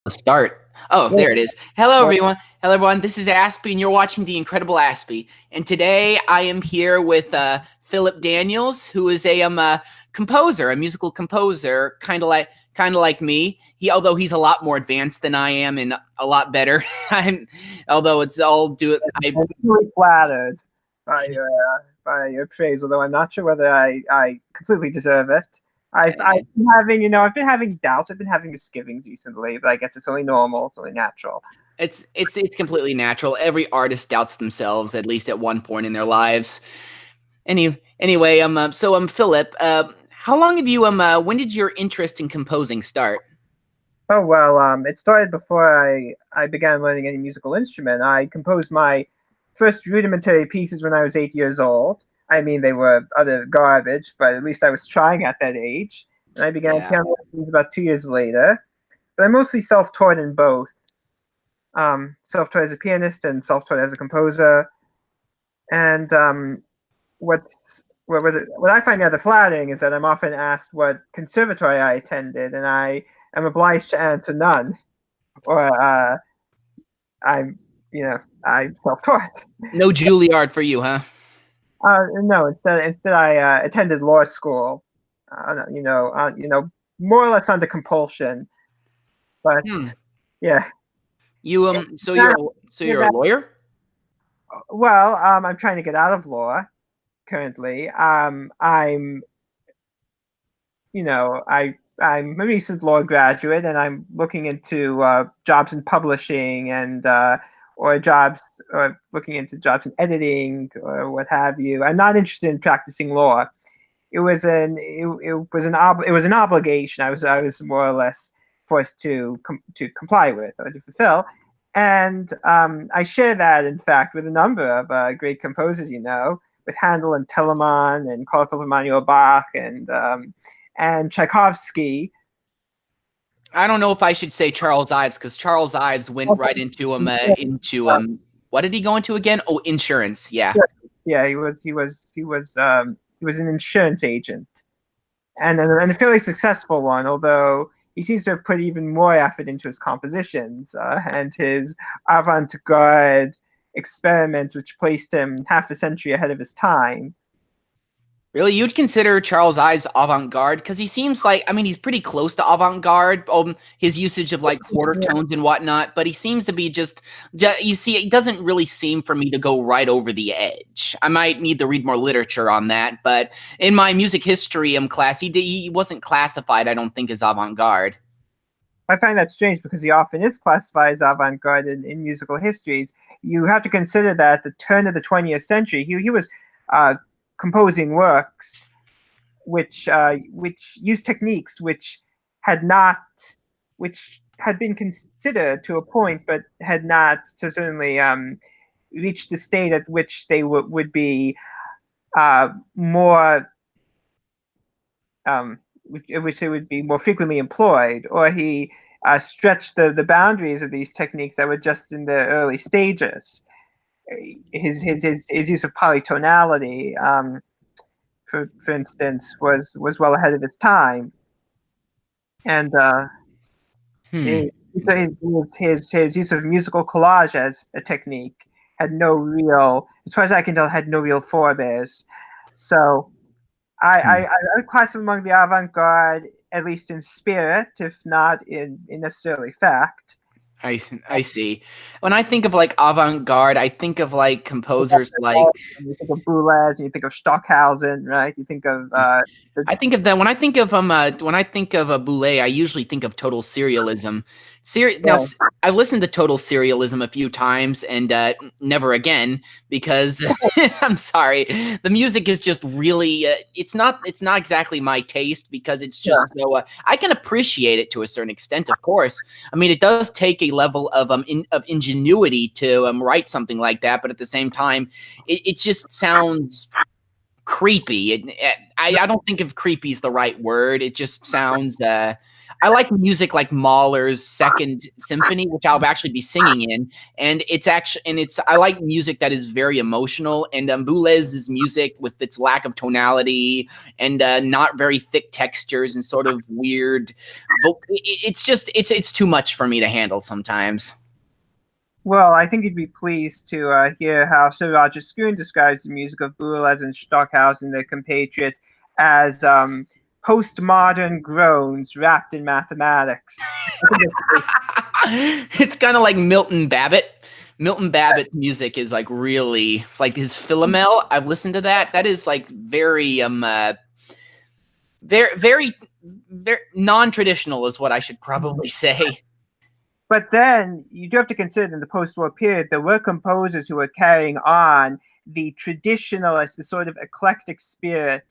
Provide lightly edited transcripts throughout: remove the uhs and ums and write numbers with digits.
Start. Oh, Well, there it is. Hello, well, everyone. Hello, everyone. This is Aspie, and you're watching The Incredible Aspie. And today I am here with Phillip Daniels, who is a composer, a musical composer, kind of like me. Although he's a lot more advanced than I am, and a lot better. Although it's all do I. I'm really flattered by your praise, although I'm not sure whether I completely deserve it. I've been having doubts. I've been having misgivings recently, but I guess it's only normal. It's only natural. It's completely natural. Every artist doubts themselves at least at one point in their lives. Anyway, Philip, how long have you when did your interest in composing start? Oh well, it started before I began learning any musical instrument. I composed my first rudimentary pieces when I was 8 years old. I mean, they were utter garbage, but at least I was trying at that age. And I began Yeah. piano lessons about 2 years later. But I'm mostly self-taught in both. Self-taught as a pianist and self-taught as a composer. And what's what I find rather flattering is that I'm often asked what conservatory I attended, and I am obliged to answer none, or I'm I'm self-taught. No Juilliard for you, huh? No, instead I attended law school. More or less under compulsion, but Hmm. yeah. You Yeah, so that, you're a lawyer? well, I'm trying to get out of law currently. I'm I'm a recent law graduate, and I'm looking into jobs in publishing and or looking into jobs in editing or what have you. I'm not interested in practicing law. It was an obligation. I was more or less forced to comply with or to fulfill, and I share that in fact with a number of great composers. With Handel and Telemann and Carl Philipp Emanuel Bach and Tchaikovsky. I don't know if I should say Charles Ives because Charles Ives went right what did he go into again? Oh, insurance. Yeah. Yeah, he was an insurance agent, and a fairly successful one. Although he seems to have put even more effort into his compositions and his avant-garde experiments, which placed him half a century ahead of his time. Really, you'd consider Charles Ives avant-garde because he seems like he's pretty close to avant-garde. His usage of like quarter tones and whatnot, but he seems to be you see, it doesn't really seem for me to go right over the edge. I might need to read more literature on that, but in my music history class, he wasn't classified, I don't think, as avant-garde. I find that strange because he often is classified as avant-garde in musical histories. You have to consider that at the turn of the 20th century, he was uh, composing works which used techniques had not which had been considered to a point, but had not so certainly reached the state at which they would be more which they would be more frequently employed, or he stretched the boundaries of these techniques that were just in the early stages. His use of polytonality, for instance, was well ahead of its time, and Hmm. his, his use of musical collage as a technique had no real, as far as I can tell, had no real forebears. So I would class him among the avant-garde, at least in spirit, if not in necessarily fact. I see. When I think of like avant-garde, I think of like composers like You think of Boulez, and you think of Stockhausen, right? You think of the I think of that when I think of a Boulez, I usually think of total serialism. yeah, I've listened to total serialism a few times and never again because I'm sorry, the music is just really it's not exactly my taste because it's yeah. just so I can appreciate it to a certain extent, of course. I mean, it does take a level of of ingenuity to write something like that, but at the same time, it just sounds creepy. I don't think of creepy is the right word. It just sounds I like music like Mahler's Second Symphony, which I'll actually be singing in, and it's I like music that is very emotional. And Boulez's music with its lack of tonality and not very thick textures and sort of weird, it's just it's too much for me to handle sometimes. Well, I think you'd be pleased to hear how Sir Roger Scruton describes the music of Boulez and Stockhausen, their compatriots, as postmodern groans wrapped in mathematics. It's kind of like Milton Babbitt. Milton Babbitt's music is like really like his Philomel. I've listened to that. That is like very very non-traditional is what I should probably say. But then you do have to consider in the post-war period, there were composers who were carrying on the traditionalist, the sort of eclectic spirit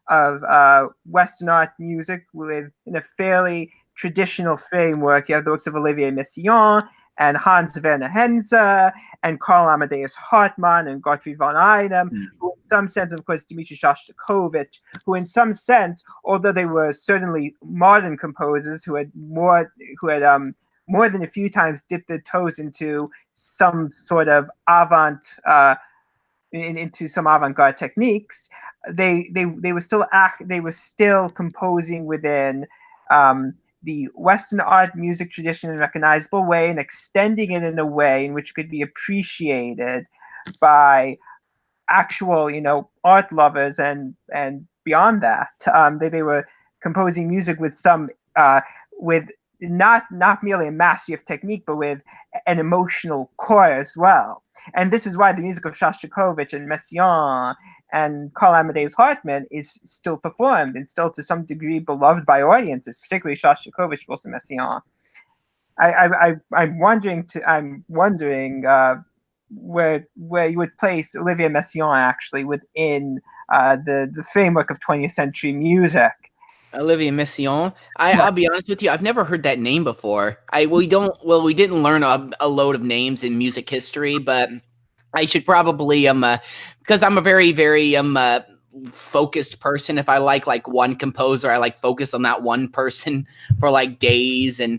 of Western art music in a fairly traditional framework. You have the works of Olivier Messiaen and Hans Werner Henze and Karl Amadeus Hartmann and Gottfried von Einem, who in some sense, of course, Dmitri Shostakovich, who in some sense, although they were certainly modern composers who had more than a few times dipped their toes into some sort of into some avant-garde techniques, they were still composing within the Western art music tradition in a recognizable way and extending it in a way in which could be appreciated by actual, art lovers and beyond that. They were composing music with with not merely a mastery of technique, but with an emotional core as well. And this is why the music of Shostakovich and Messiaen and Karl Amadeus Hartmann is still performed and still to some degree beloved by audiences, particularly Shostakovich, but also Messiaen. I'm wondering where you would place Olivier Messiaen actually within the framework of 20th century music. Olivier Messiaen. I'll be honest with you, I've never heard that name before. We didn't learn a load of names in music history, but I should probably because I'm a very very focused person. If I like one composer, I like focus on that one person for like days, and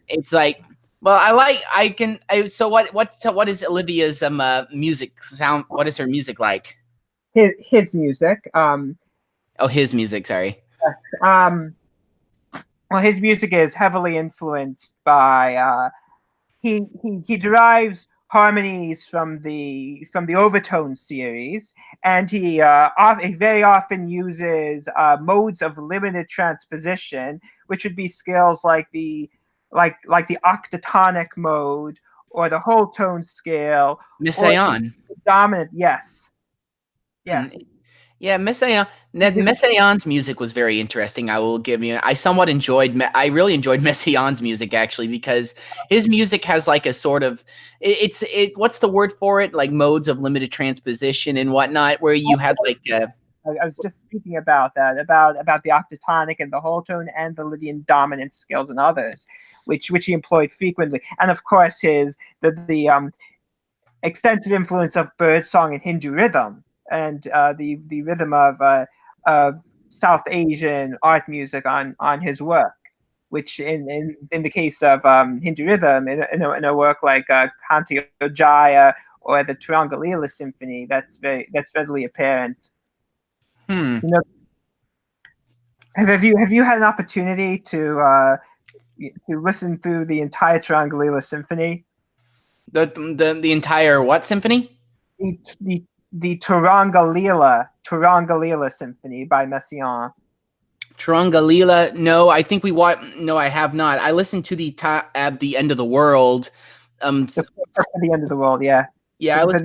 it's like, well, so what is Olivia's music sound? What is her music like? His music. His music. Sorry. Well, his music is heavily influenced by he derives harmonies from the overtone series, and he very often uses modes of limited transposition, which would be scales like the octatonic mode or the whole tone scale. Messiaen. Dominant, yes. Yeah, Messiaen's music was very interesting. I will give you. I really enjoyed Messiaen's music actually, because his music has like a sort of what's the word for it? Like modes of limited transposition and whatnot, where you had like. I was just speaking about that, about the octatonic and the whole tone and the Lydian dominant scales and others, which he employed frequently, and of course the extensive influence of birdsong and Hindu rhythm, and the rhythm of South Asian art music on his work, which in the case of Hindu rhythm, in a work like Kanti Jaya or the Turanga Leela Symphony, that's readily apparent. Have you had an opportunity to listen through the entire Turanga Leela Symphony? The entire what symphony? The Turanga Leela Symphony by Messiaen. Turanga Leela? No, I think no, I have not. I listened to the End of the World. For the End of the World, yeah. Yeah, for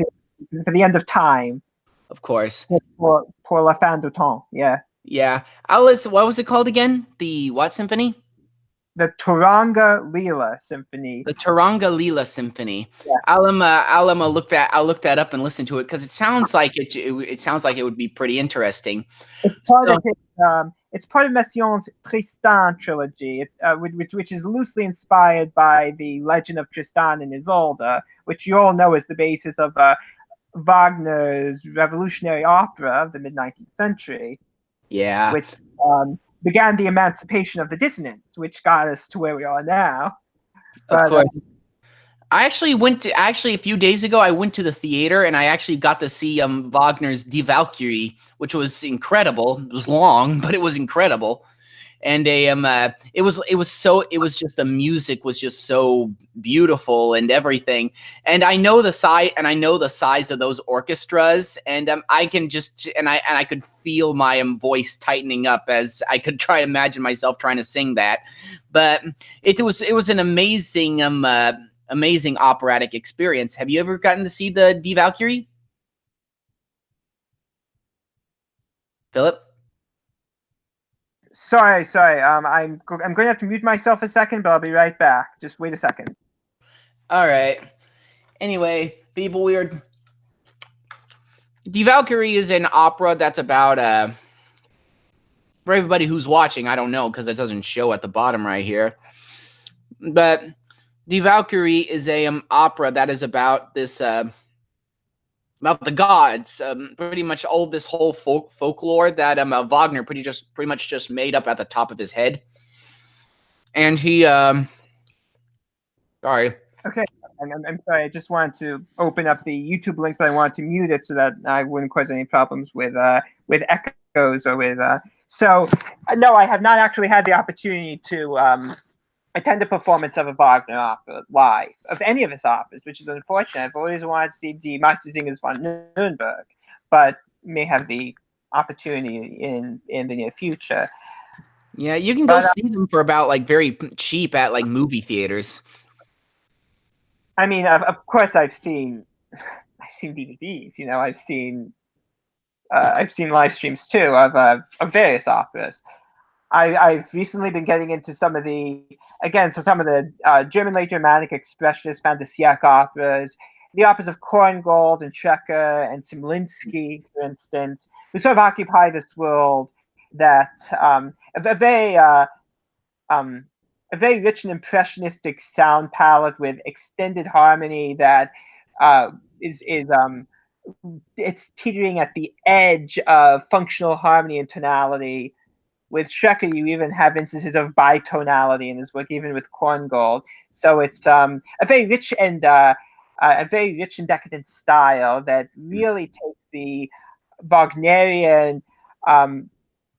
the end of time. Of course. Pour la fin du temps, yeah. Yeah, I'll listen. What was it called again? The what symphony? The Turanga Leela Symphony. The Turanga Leela Symphony. Yeah. I'll look that up and listen to it, because it sounds like it would be pretty interesting. It's part of Messiaen's Tristan trilogy, which is loosely inspired by the legend of Tristan and Isolde, which you all know is the basis of Wagner's revolutionary opera of the mid-19th century. Yeah. Which began the emancipation of the dissonance, which got us to where we are now. Of But course. I actually a few days ago I went to the theater and I actually got to see Wagner's Die Valkyrie, which was incredible. It was long, but it was incredible. And it was just the music was just so beautiful and everything. And I know the size of those orchestras, and I can just and I could feel my voice tightening up as I could try to imagine myself trying to sing that. But it was an amazing operatic experience. Have you ever gotten to see the Die Valkyrie, Philip? sorry. I'm going to have to mute myself a second, but I'll be right back. Just wait a second. All right. Anyway, people, weird. Die Valkyrie is an opera that's about for everybody who's watching, I don't know because it doesn't show at the bottom right here. But Die Valkyrie is a opera that is about this about the gods, pretty much all this whole folklore that Wagner pretty much just made up at the top of his head. And he sorry. Okay, I'm sorry. I just wanted to open up the YouTube link, but I wanted to mute it so that I wouldn't cause any problems with echoes or with. So, no, I have not actually had the opportunity to attend a performance of a Wagner opera live, of any of his operas, which is unfortunate. I've always wanted to see Die Meistersingers von Nuremberg, but may have the opportunity in the near future. Yeah, you can go see them for about like very cheap at like movie theaters. I mean, of course, I've seen DVDs. You know, I've seen live streams too of various operas. I've recently been getting into some of the German late Germanic expressionist Fantasiac operas, the operas of Korngold and Trecker and Simlinsky, for instance, who sort of occupy this world that a very rich and impressionistic sound palette with extended harmony that is it's teetering at the edge of functional harmony and tonality. With Trecker, you even have instances of bitonality in his work, even with Korngold. So it's a very rich and decadent style that really takes the Wagnerian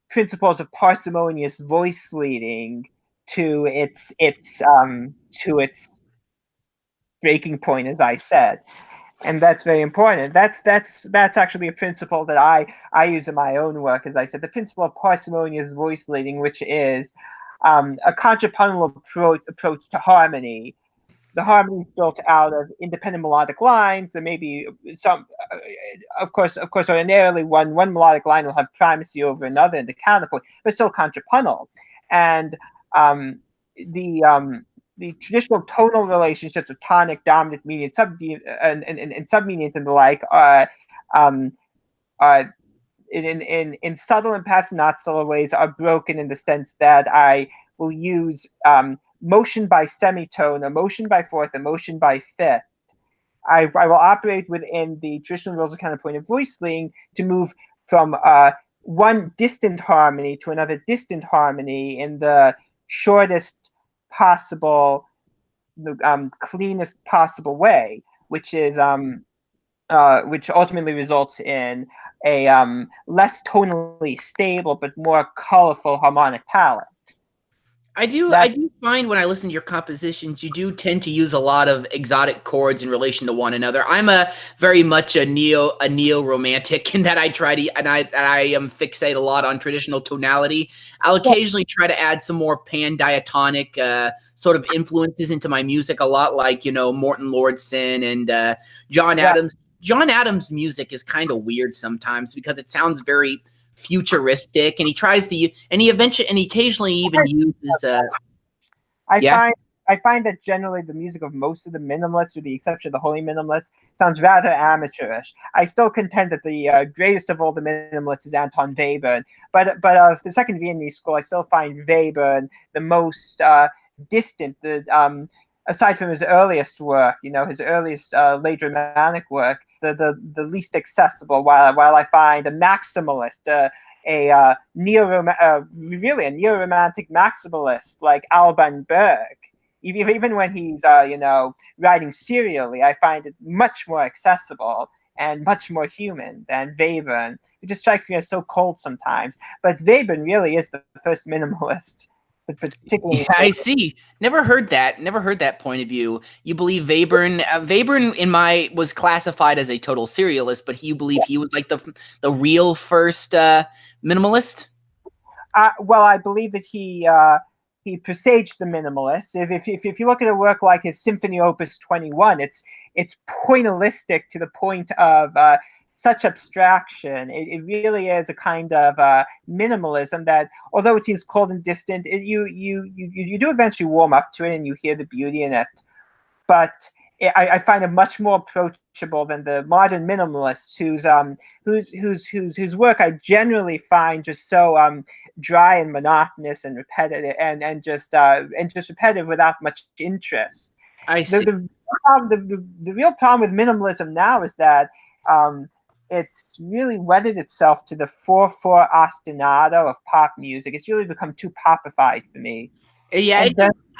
principles of parsimonious voice leading to its breaking point, as I said. And that's very important. That's actually a principle that I use in my own work, as I said, the principle of parsimonious voice leading, which is a contrapuntal approach to harmony. The harmony is built out of independent melodic lines. There may be some, of course, ordinarily one melodic line will have primacy over another in the counterpoint, but still contrapuntal. And the traditional tonal relationships of tonic, dominant, median, and submediant and the like are in subtle and perhaps not subtle ways are broken in the sense that I will use motion by semitone, or motion by fourth, or motion by fifth. I will operate within the traditional rules of counterpoint of voice leading to move from one distant harmony to another distant harmony in the shortest possible, cleanest possible way, which is which ultimately results in a less tonally stable but more colorful harmonic palette. I do find when I listen to your compositions, you do tend to use a lot of exotic chords in relation to one another. I'm very much a neo romantic in that I am fixate a lot on traditional tonality. I'll occasionally try to add some more pan diatonic sort of influences into my music, a lot like Morton Lordson and John Adams. John Adams' music is kind of weird sometimes because it sounds very futuristic, and he occasionally even uses I find that generally the music of most of the minimalists, with the exception of the holy minimalists, sounds rather amateurish. I still contend that the greatest of all the minimalists is Anton Webern, but of the second Viennese school, I still find Webern the most distant. Aside from his earliest work, his earliest late Germanic work, the least accessible. While I find a maximalist, really a neo-romantic maximalist like Alban Berg. Even when he's writing serially, I find it much more accessible and much more human than Webern. It just strikes me as so cold sometimes. But Webern really is the first minimalist, particularly. Yeah, I see. Never heard that. Never heard that point of view. You believe Webern? Webern was classified as a total serialist, but you believe he was like the real first minimalist? Well, I believe that he presaged the minimalists. If you look at a work like his Symphony Opus 21, it's pointillistic to the point of such abstraction. It really is a kind of minimalism that, although it seems cold and distant, you do eventually warm up to it and you hear the beauty in it. But I find it much more approachable than the modern minimalists whose work I generally find just so dry and monotonous and repetitive and just repetitive without much interest. I see. The real problem with minimalism now is that it's really wedded itself to the 4/4 ostinato of pop music. It's really become too popified for me. Yeah,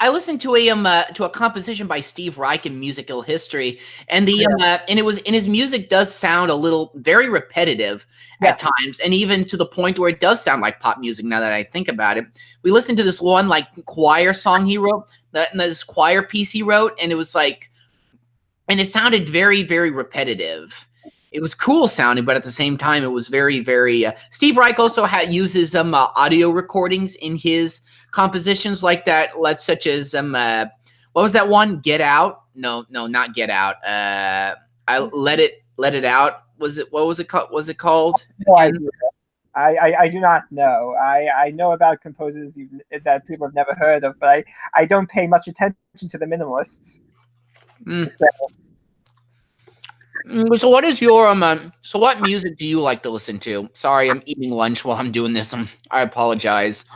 I listened to a composition by Steve Reich in Musical History, and and it was and his music does sound a little very repetitive at times, and even to the point where it does sound like pop music. Now that I think about it, we listened to this one like choir song he wrote, this choir piece he wrote, and it was like, and it sounded very very repetitive. It was cool sounding, but at the same time, it was very, very. Steve Reich also uses audio recordings in his compositions like that, such as what was that one? Get Out? No, not Get Out. I Let It Out. What was it called? Was it called? No idea. I do not know. I know about composers that people have never heard of, but I don't pay much attention to the minimalists. Mm. So what is your so what music do you like to listen to? Sorry, I'm eating lunch while I'm doing this. I apologize.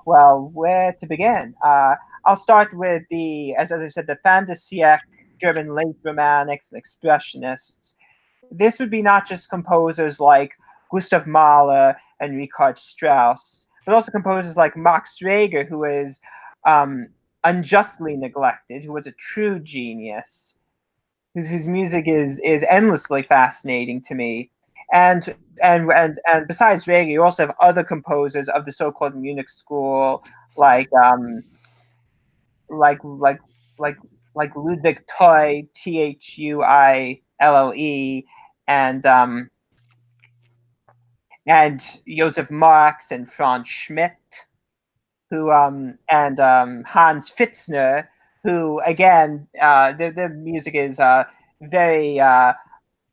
Well, where to begin? I'll start with as I said, the fin de siècle German late romantics and expressionists. This would be not just composers like Gustav Mahler and Richard Strauss, but also composers like Max Reger, who is unjustly neglected, who was a true genius, whose music is endlessly fascinating to me. And besides Reger, you also have other composers of the so-called Munich school, like like like like like Ludwig Thuille, Thuille, and Joseph Marx and Franz Schmidt, who and Hans Pfitzner, who again their music is very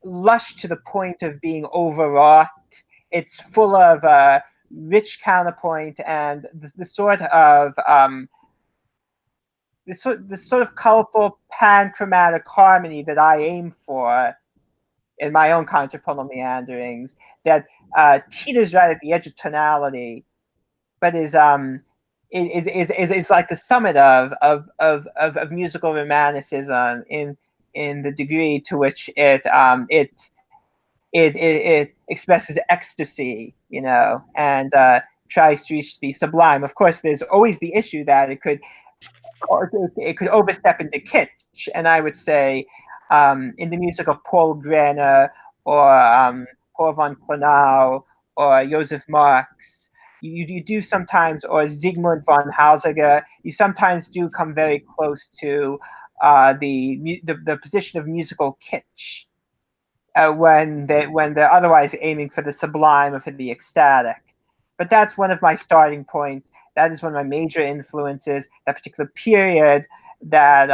lush to the point of being overwrought. It's full of rich counterpoint and the sort of this sort of colorful panchromatic harmony that I aim for in my own contrapuntal meanderings, that teeters right at the edge of tonality, but is like the summit of musical romanticism in the degree to which it expresses ecstasy, and tries to reach the sublime. Of course, there's always the issue that it could overstep into kitsch, and I would say in the music of Paul Graner or Paul von Klenau or Joseph Marx, you do sometimes, or Zygmunt von Hausager, you sometimes do come very close to the position of musical kitsch when they're otherwise aiming for the sublime or for the ecstatic. But that's one of my starting points. That is one of my major influences. That particular period that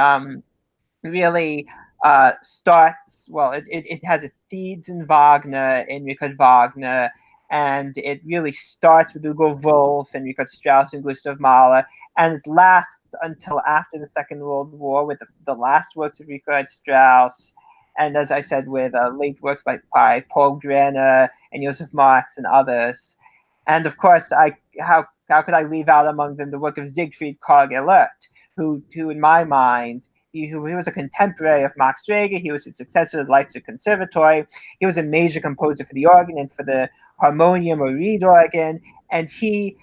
really starts. Well, it has its seeds in Wagner, in Richard Wagner, and it really starts with Hugo Wolf and Richard Strauss and Gustav Mahler, and it lasts until after the Second World War with the last works of Richard Strauss. And as I said, with late works by Paul Graner and Joseph Marx and others. And of course, how could I leave out among them the work of Siegfried Karg-Elert, who in my mind he was a contemporary of Max Reger. He was a successor of the Leipzig Conservatory. He was a major composer for the organ and for the harmonium or reed organ, and he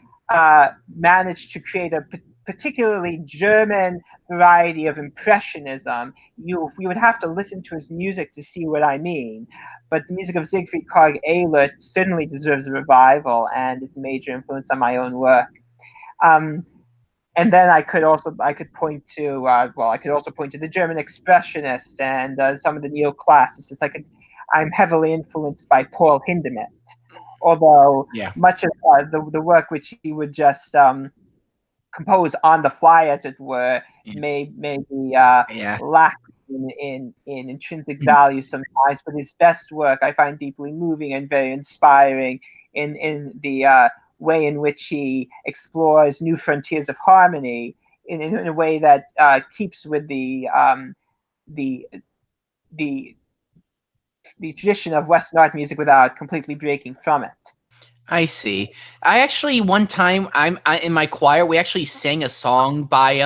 managed to create a particularly German variety of impressionism. You would have to listen to his music to see what I mean. But the music of Siegfried Karg Ehlert certainly deserves a revival, and it's a major influence on my own work. And then I could point to I could also point to the German Expressionists and some of the neoclassicists. I'm heavily influenced by Paul Hindemith, although much of the work which he would just compose on the fly, as it were, may be lack in intrinsic value sometimes. But his best work I find deeply moving and very inspiring in the way in which he explores new frontiers of harmony in a way that keeps with the tradition of Western art music without completely breaking from it. I see. I actually one time in my choir we actually sang a song by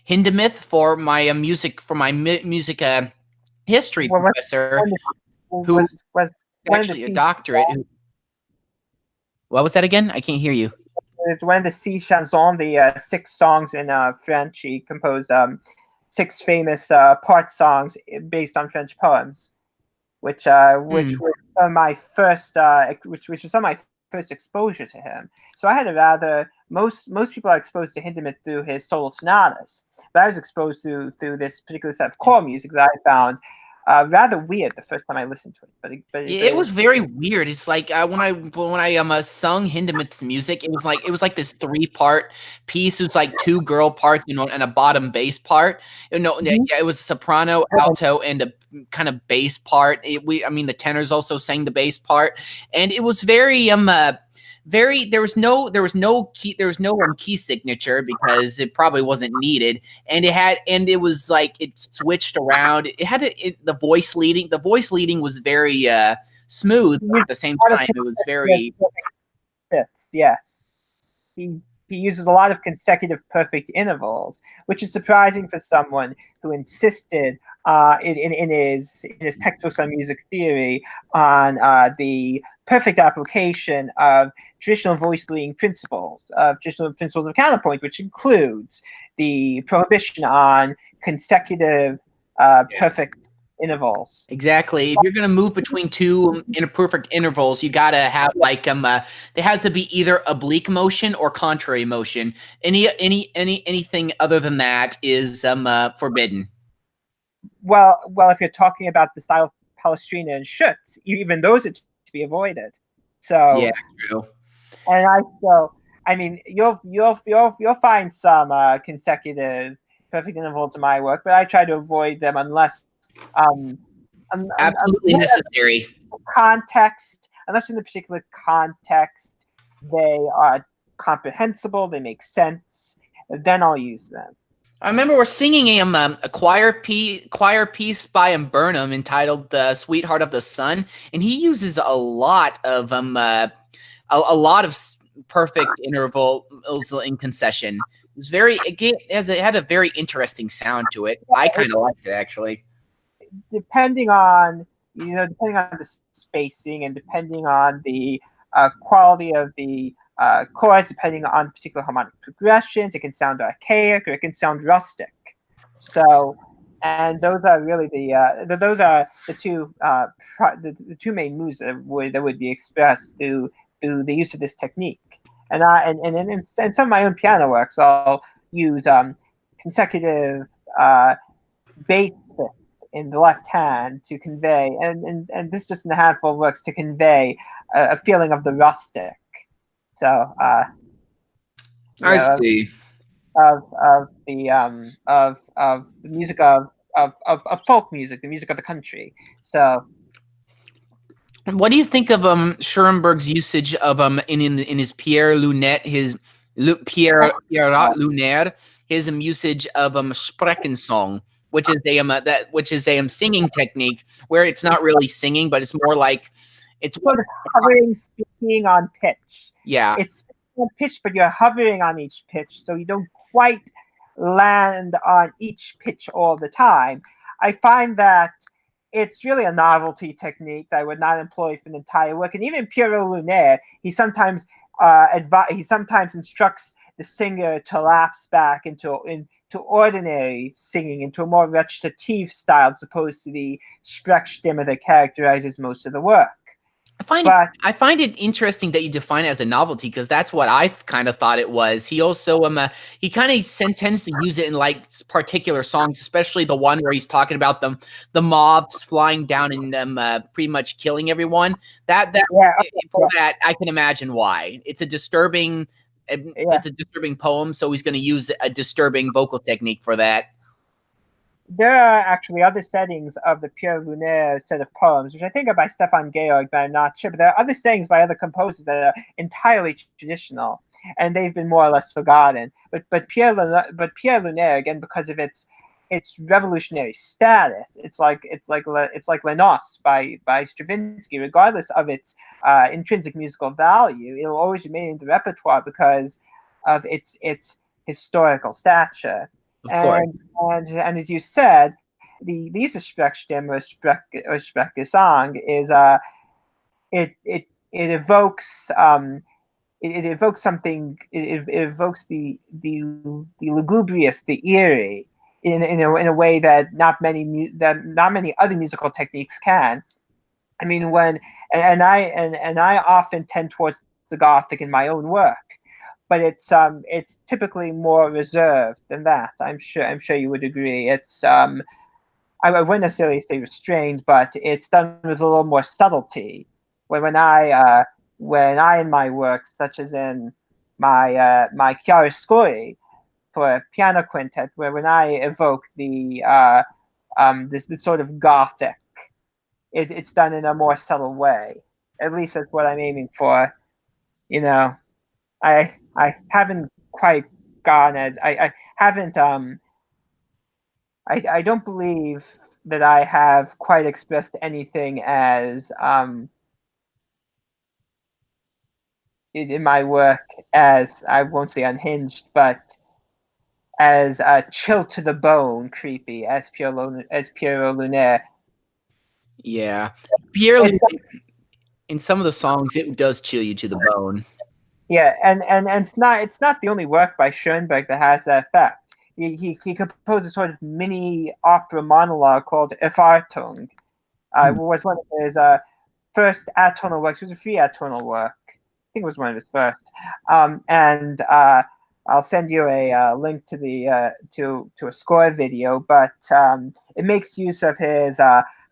Hindemith for my music history professor who was actually a doctorate. What was that again? I can't hear you. It's when the Six Chansons, the 6 songs in French. He composed 6 famous part songs based on French poems, which were some of my first which was some of my first exposure to him. So I had a rather most people are exposed to Hindemith through his solo sonatas, but I was exposed through this particular set of choral music that I found rather weird the first time I listened to it. But it was very weird. It's like when I sung Hindemith's music, it was like this 3-part piece. It was like 2 girl parts, and a bottom bass part. It was soprano, alto, and a kind of bass part. The tenors also sang the bass part, and it was very there was no key signature because it probably wasn't needed, and it was like it switched around. It had the voice leading was very smooth, but at the same time it was very yes. He uses a lot of consecutive perfect intervals, which is surprising for someone who insisted in his textbooks on music theory on the perfect application of traditional voice leading principles, of traditional principles of counterpoint, which includes the prohibition on consecutive perfect intervals. Exactly. If you're gonna move between 2 imperfect intervals, you gotta have there has to be either oblique motion or contrary motion. Anything other than that is forbidden. Well, if you're talking about the style of Palestrina and Schutz, even those are to be avoided. So yeah, true. And you'll find some consecutive perfect intervals in my work, but I try to avoid them unless absolutely necessary. Unless in the particular context they are comprehensible, they make sense, then I'll use them. I remember we're singing a choir piece by Burnham entitled "The Sweetheart of the Sun," and he uses a lot of a lot of perfect intervals in concession. It had a very interesting sound to it. I kind of liked it actually. Depending on the spacing and depending on the quality of the chords, depending on particular harmonic progressions, it can sound archaic or it can sound rustic. So, and those are really the two main moves that would be expressed through the use of this technique. And in some of my own piano works, I'll use consecutive bass fifths in the left hand to convey, and this just in a handful of works to convey a feeling of the rustic. So I see. Of the music of folk music, the music of the country. So what do you think of Schoenberg's usage of in his Pierre Lunaire, Pierre Lunaire, his usage of Sprechensong, which is a singing technique where it's not really singing, but it's more like it's hovering, speaking on pitch. Yeah, it's on pitch, but you're hovering on each pitch, so you don't quite land on each pitch all the time. I find that it's really a novelty technique that I would not employ for an entire work. And even Pierrot Lunaire, he sometimes instructs the singer to lapse back into ordinary singing, into a more recitative style, as opposed to the Sprechstimme that characterizes most of the work. I find it interesting that you define it as a novelty, because that's what I kind of thought it was. He also he kind of tends to use it in like particular songs, especially the one where he's talking about the moths flying down and pretty much killing everyone. For that I can imagine why. It's a disturbing poem, so he's going to use a disturbing vocal technique for that. There are actually other settings of the Pierre Lunaire set of poems, which I think are by Stefan Georg, but I'm not sure. But there are other settings by other composers that are entirely traditional, and they've been more or less forgotten. But Pierre Lunaire, again, because of its revolutionary status, it's like Les Noces by Stravinsky, regardless of its intrinsic musical value, it'll always remain in the repertoire because of its historical stature. And as you said, the Liedersprechstimme or Sprechgesang is it evokes it evokes something. It evokes the lugubrious, the eerie, in a way that not many other musical techniques can. I mean, I often tend towards the Gothic in my own work, but it's typically more reserved than that. I'm sure you would agree. It's I wouldn't necessarily say restrained, but it's done with a little more subtlety. When I in my work, such as in my chiaroscuri for piano quintet, when I evoke this sort of Gothic, it's done in a more subtle way. At least that's what I'm aiming for. You know, I haven't quite gone as I haven't I don't believe that I have quite expressed anything as in my work as, I won't say unhinged, but as chill to the bone creepy as Pierrot Lunaire. Yeah, Pierre Lunaire, in some of the songs, it does chill you to the bone. Yeah, and it's not the only work by Schoenberg that has that effect. He composed a sort of mini opera monologue called Erwartung. Was one of his first atonal works. It was a free atonal work. I think it was one of his first. And I'll send you a link to the to a score video. But it makes use of his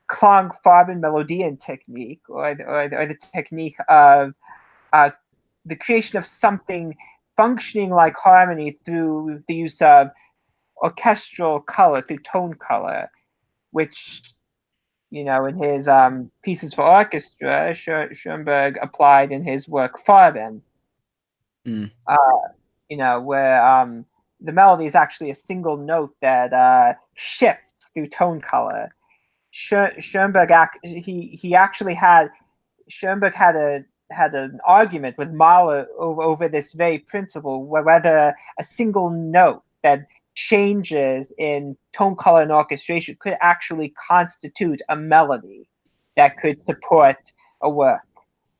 Klangfarben Melodien technique, or the technique of the creation of something functioning like harmony through the use of orchestral color, through tone color, which, in his pieces for orchestra, Schoenberg applied in his work Farben. Where the melody is actually a single note that shifts through tone color. Schoenberg had an argument with Mahler over this very principle, whether a single note that changes in tone color and orchestration could actually constitute a melody that could support a work.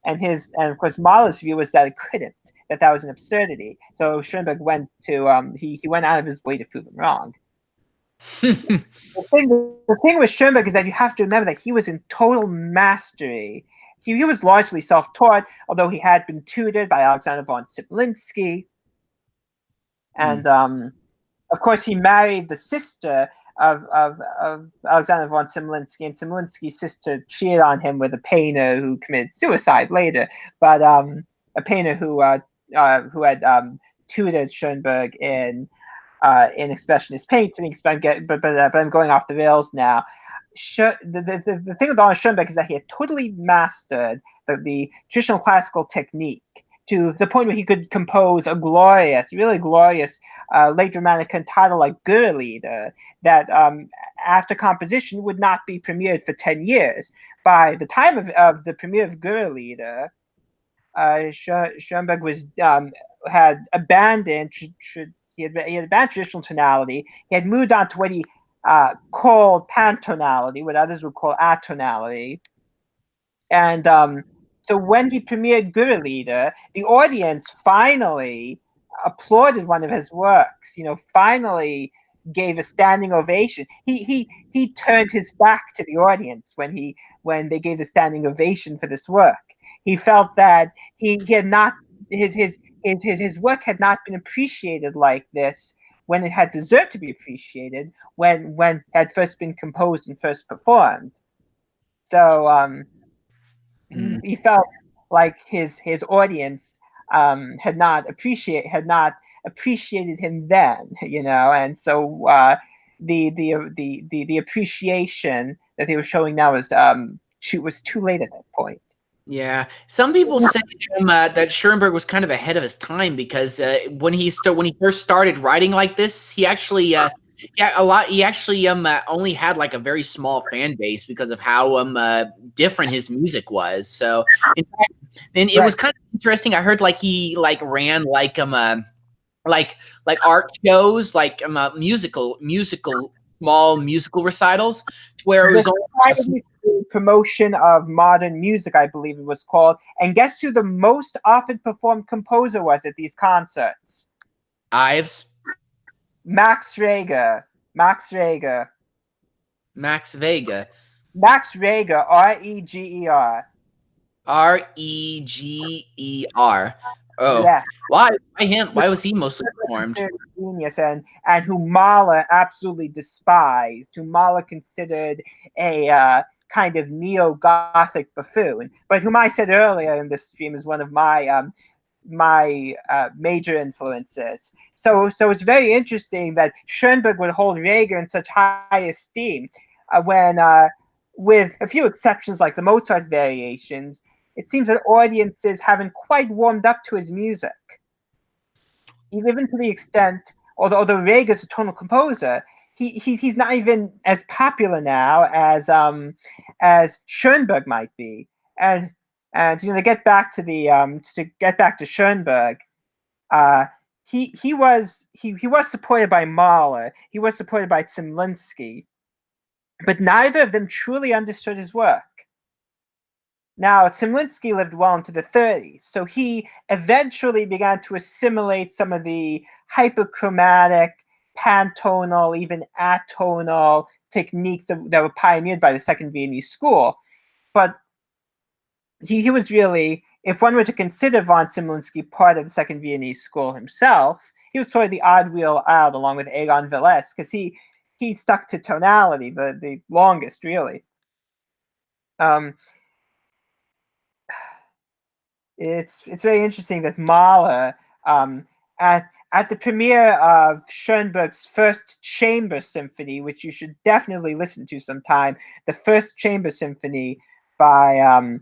And of course Mahler's view was that it couldn't, that was an absurdity. So Schoenberg went to he went out of his way to prove him wrong. The thing with Schoenberg is that you have to remember that he was in total mastery. He was largely self-taught, although he had been tutored by Alexander von Cyblinski. And of course, he married the sister of Alexander von Cyblinski, and Cyblinski's sister cheated on him with a painter who committed suicide later. But a painter who had tutored Schoenberg in expressionist painting. But I'm going off the rails now. The thing with Arnold Schoenberg is that he had totally mastered the traditional classical technique to the point where he could compose a really glorious late dramatic cantata like Gurlieder that after composition would not be premiered for 10 years. By the time of the premiere of Gurlieder, Schoenberg had abandoned He had abandoned traditional tonality. He had moved on to what he called pantonality, what others would call atonality. And so when he premiered Guru Leader, the audience finally applauded one of his works. Finally gave a standing ovation. He turned his back to the audience when they gave the standing ovation for this work. He felt that he had not his work had not been appreciated like this when it had deserved to be appreciated when it had first been composed and first performed. So he felt like his audience had not appreciated him then, and so the appreciation that they were showing now was too late at that point. Yeah, some people say that Schoenberg was kind of ahead of his time because when he first started writing like this, he actually he actually only had like a very small fan base because of how different his music was. So in fact, and it was kind of interesting. I heard like he like ran like art shows, like musical small musical recitals, to where it was only promotion of modern music, I believe it was called. And guess who the most often performed composer was at these concerts? Ives. Max Reger. Max Vega. Max Reger, R-E-G-E-R. R-E-G-E-R. Oh, yeah. Why him? Why was he mostly performed? Genius, and who Mahler absolutely despised, who Mahler considered a kind of neo-Gothic buffoon, but whom I said earlier in this stream is one of my major influences. So it's very interesting that Schoenberg would hold Reger in such high esteem when, with a few exceptions like the Mozart variations, it seems that audiences haven't quite warmed up to his music. Even to the extent, although Reger's a tonal composer, he's not even as popular now as Schoenberg might be. And to get back to Schoenberg, he was supported by Mahler, he was supported by Zemlinsky, but neither of them truly understood his work. Now, Zemlinsky lived well into the 30s, so he eventually began to assimilate some of the hyperchromatic, pantonal, even atonal techniques that were pioneered by the Second Viennese School. But he was really, if one were to consider von Zemlinsky part of the Second Viennese School himself, he was sort of the odd wheel out along with Egon Velez, because he stuck to tonality the longest, really. It's very interesting that Mahler, at the premiere of Schoenberg's first chamber symphony, which you should definitely listen to sometime, the first chamber symphony by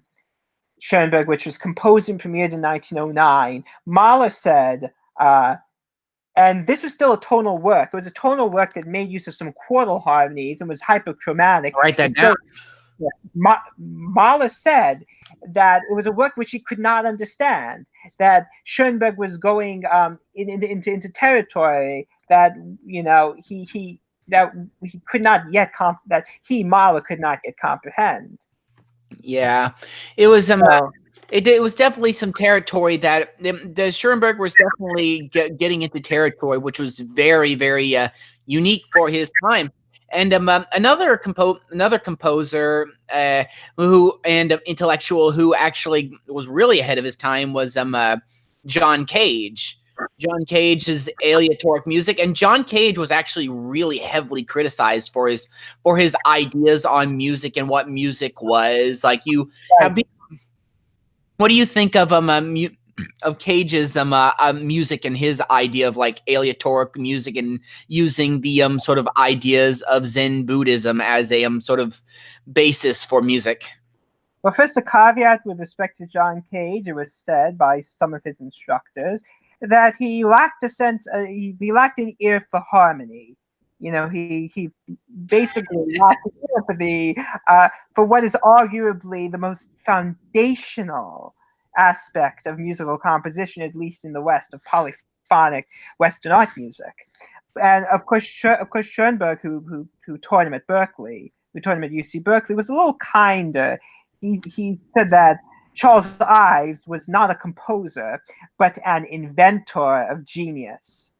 Schoenberg, which was composed and premiered in 1909, Mahler said, and this was still a tonal work. It was a tonal work that made use of some quartal harmonies and was hyperchromatic. I'll write that down. Mahler said that it was a work which he could not understand, that Schoenberg was going into territory that he could not yet Mahler could not yet comprehend. Yeah, it was it was definitely some territory that the Schoenberg was definitely getting into territory, which was very, very unique for his time. And another composer who and intellectual who actually was really ahead of his time was John Cage. John Cage's aleatoric music, and John Cage was actually really heavily criticized for his ideas on music and what music was. Like what do you think of Cage's music and his idea of like aleatoric music and using the sort of ideas of Zen Buddhism as a sort of basis for music? Well, first, a caveat with respect to John Cage. It was said by some of his instructors that he lacked a sense, he lacked an ear for harmony. He basically lacked an ear for what is arguably the most foundational aspect of musical composition, at least in the West, of polyphony. symphonic Western art music. And of course Schoenberg, who taught him at Berkeley, who taught him at UC Berkeley, was a little kinder. He said that Charles Ives was not a composer, but an inventor of genius.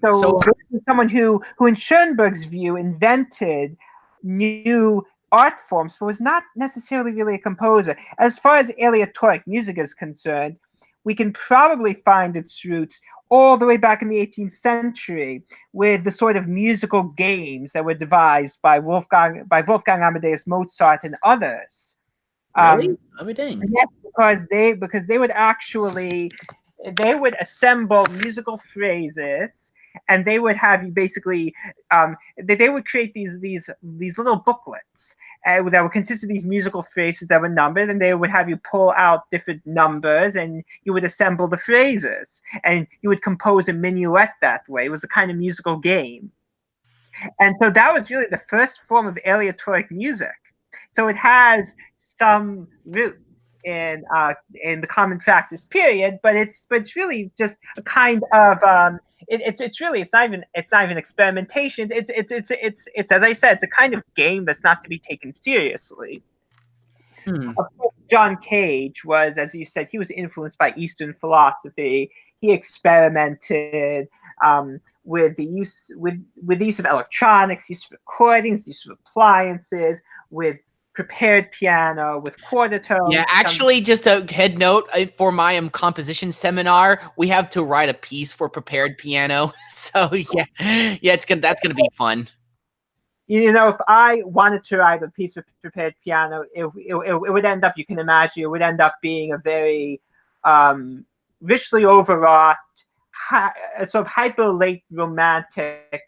So someone who in Schoenberg's view invented new art forms, but was not necessarily really a composer. As far as aleatoric music is concerned, we can probably find its roots all the way back in the 18th century with the sort of musical games that were devised by Wolfgang Amadeus Mozart and others. Really? Dang. Yes, because they would assemble musical phrases, and they would have you basically they would create these little booklets that would consist of these musical phrases that were numbered, and they would have you pull out different numbers, and you would assemble the phrases, and you would compose a minuet that way. It was a kind of musical game, and so that was really the first form of aleatoric music. So it has some roots in the common practice period, but it's really just a kind of it's not even experimentation. It's as I said, it's a kind of game that's not to be taken seriously. Of course, John Cage was, as you said, he was influenced by Eastern philosophy. He experimented with the use of electronics, use of recordings, use of appliances, with prepared piano, with quarter tones. Yeah, actually, just a head note for my composition seminar, we have to write a piece for prepared piano. So yeah, that's gonna be fun. You know, if I wanted to write a piece of prepared piano, it would end up, you can imagine, it would end up being a very richly overwrought, sort of hyper late romantic,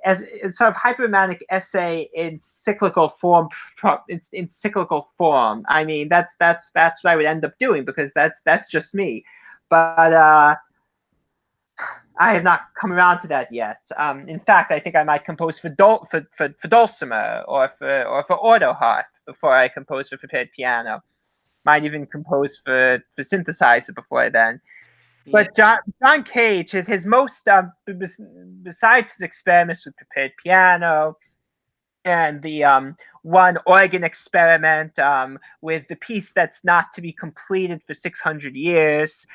as sort of hypermanic essay in cyclical form. In cyclical form. I mean, that's what I would end up doing, because that's just me. But I have not come around to that yet. In fact, I think I might compose for dulcimer or for ordo harp before I compose for prepared piano. Might even compose for synthesizer before then. But John Cage, his most besides his experiments with prepared piano and the one organ experiment with the piece that's not to be completed for 600 years.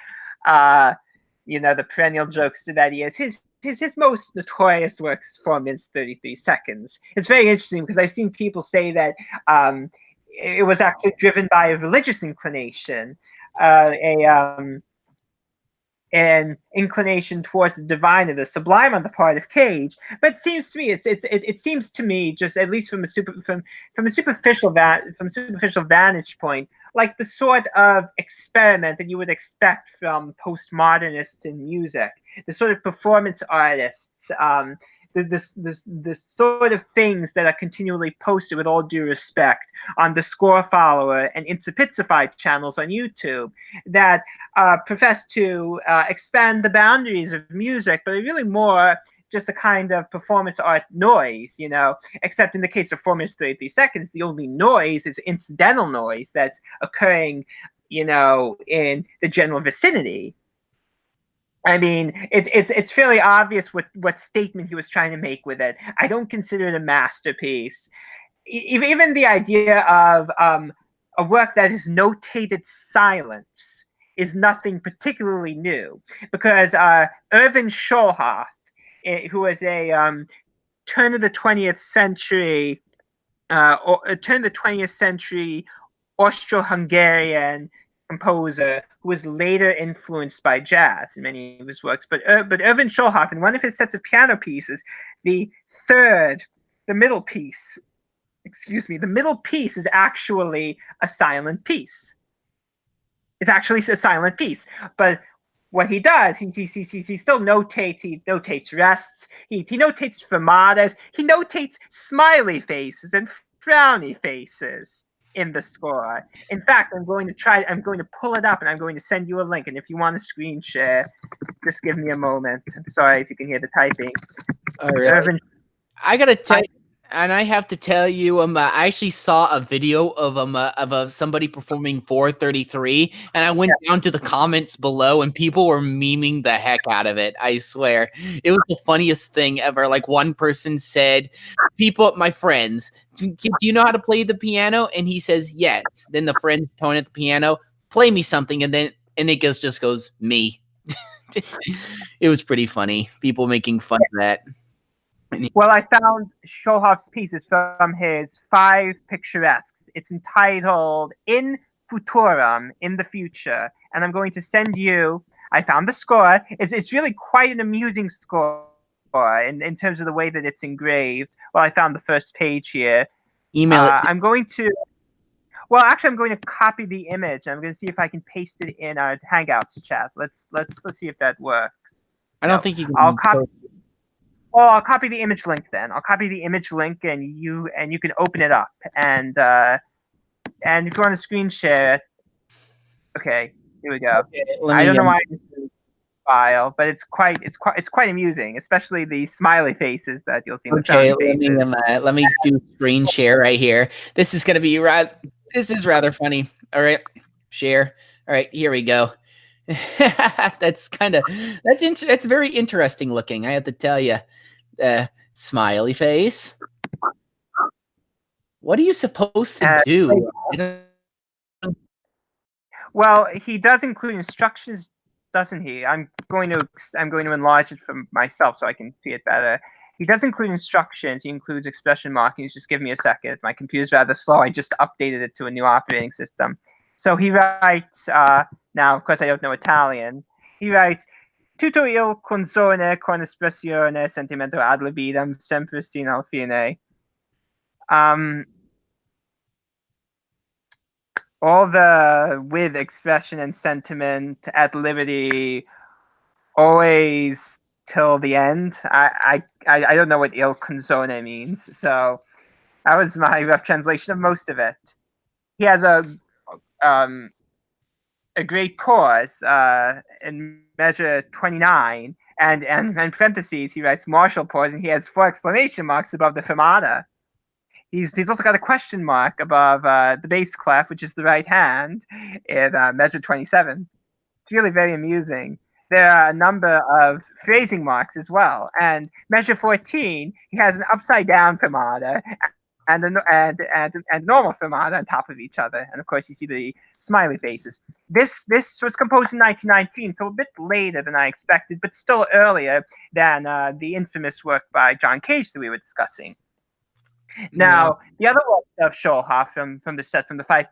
You know, the perennial jokes to that is his most notorious work is 4 minutes 33 seconds. It's very interesting because I've seen people say that it was actually driven by a religious inclination, an inclination towards the divine and the sublime on the part of Cage. But it seems to me, it seems to me, just at least from a superficial vantage point, like the sort of experiment that you would expect from postmodernists in music, the sort of performance artists, the sort of things that are continually posted, with all due respect, on the Score Follower and Insipitsify channels on YouTube, that profess to expand the boundaries of music, but are really more just a kind of performance art noise, you know, except in the case of 4 minutes 33 seconds, the only noise is incidental noise that's occurring, you know, in the general vicinity. I mean, it's fairly obvious what statement he was trying to make with it. I don't consider it a masterpiece. Even the idea of a work that is notated silence is nothing particularly new, because Irvin Scholhoff, who was a turn of the 20th century Austro-Hungarian composer who was later influenced by jazz in many of his works. But Irvin Scholhoff, in one of his sets of piano pieces, the middle piece is actually a silent piece. It's actually a silent piece. But what he does, he still notates. He notates rests. He notates fermatas. He notates smiley faces and frowny faces in the score. In fact, I'm going to pull it up, and I'm going to send you a link. And if you want to screen share, just give me a moment. I'm sorry if you can hear the typing. Oh, really? I gotta tell. And I have to tell you, I actually saw a video of somebody performing 433, and I went down to the comments below, and people were memeing the heck out of it. I swear, it was the funniest thing ever. Like one person said, "People, my friends, do you know how to play the piano?" And he says, "Yes." Then the friends point at the piano, "Play me something," and it just goes me. It was pretty funny. People making fun of that. Well, I found Sholhoff's pieces from his Five Picturesques. It's entitled In Futurum, in the future, and I'm going to send you. I found the score. It's really quite an amusing score in terms of the way that it's engraved. Well, I found the first page here. Email it to I'm going to. Well, actually, I'm going to copy the image. I'm going to see if I can paste it in our Hangouts chat. Let's see if that works. I don't think you I'll can. copy. Well, I'll copy the image link then. I'll copy the image link, and you can open it up. And if you want to screen share it, okay, here we go. Okay, let I me. don't know why this is file, but it's quite amusing, especially the smiley faces that you'll see in the Okay, frowny faces. let me do screen share right here. This is gonna be this is rather funny. All right, share. All right, here we go. That's it's very interesting looking. I have to tell you. Smiley face. What are you supposed to do? Well, he does include instructions, doesn't he? I'm going to enlarge it for myself so I can see it better. He does include instructions. He includes expression markings. Just give me a second. My computer's rather slow. I just updated it to a new operating system. So he writes, now, of course, I don't know Italian. He writes, tutto il consone con espressione sentimento ad libidem sempre sino al fine. All the with expression and sentiment at liberty, always till the end. I don't know what il consone means, so that was my rough translation of most of it. He has a great pause in measure 29, and in parentheses he writes martial pause, and he has 4 exclamation marks above the fermata. He's also got a question mark above the bass clef, which is the right hand, in measure 27. It's really very amusing. There are a number of phrasing marks as well. And measure 14, he has an upside down fermata and a normal fermata on top of each other. And of course, you see the smiley faces. This was composed in 1919, so a bit later than I expected, but still earlier than the infamous work by John Cage that we were discussing. Now, the other works of Sholhoff from the set from the five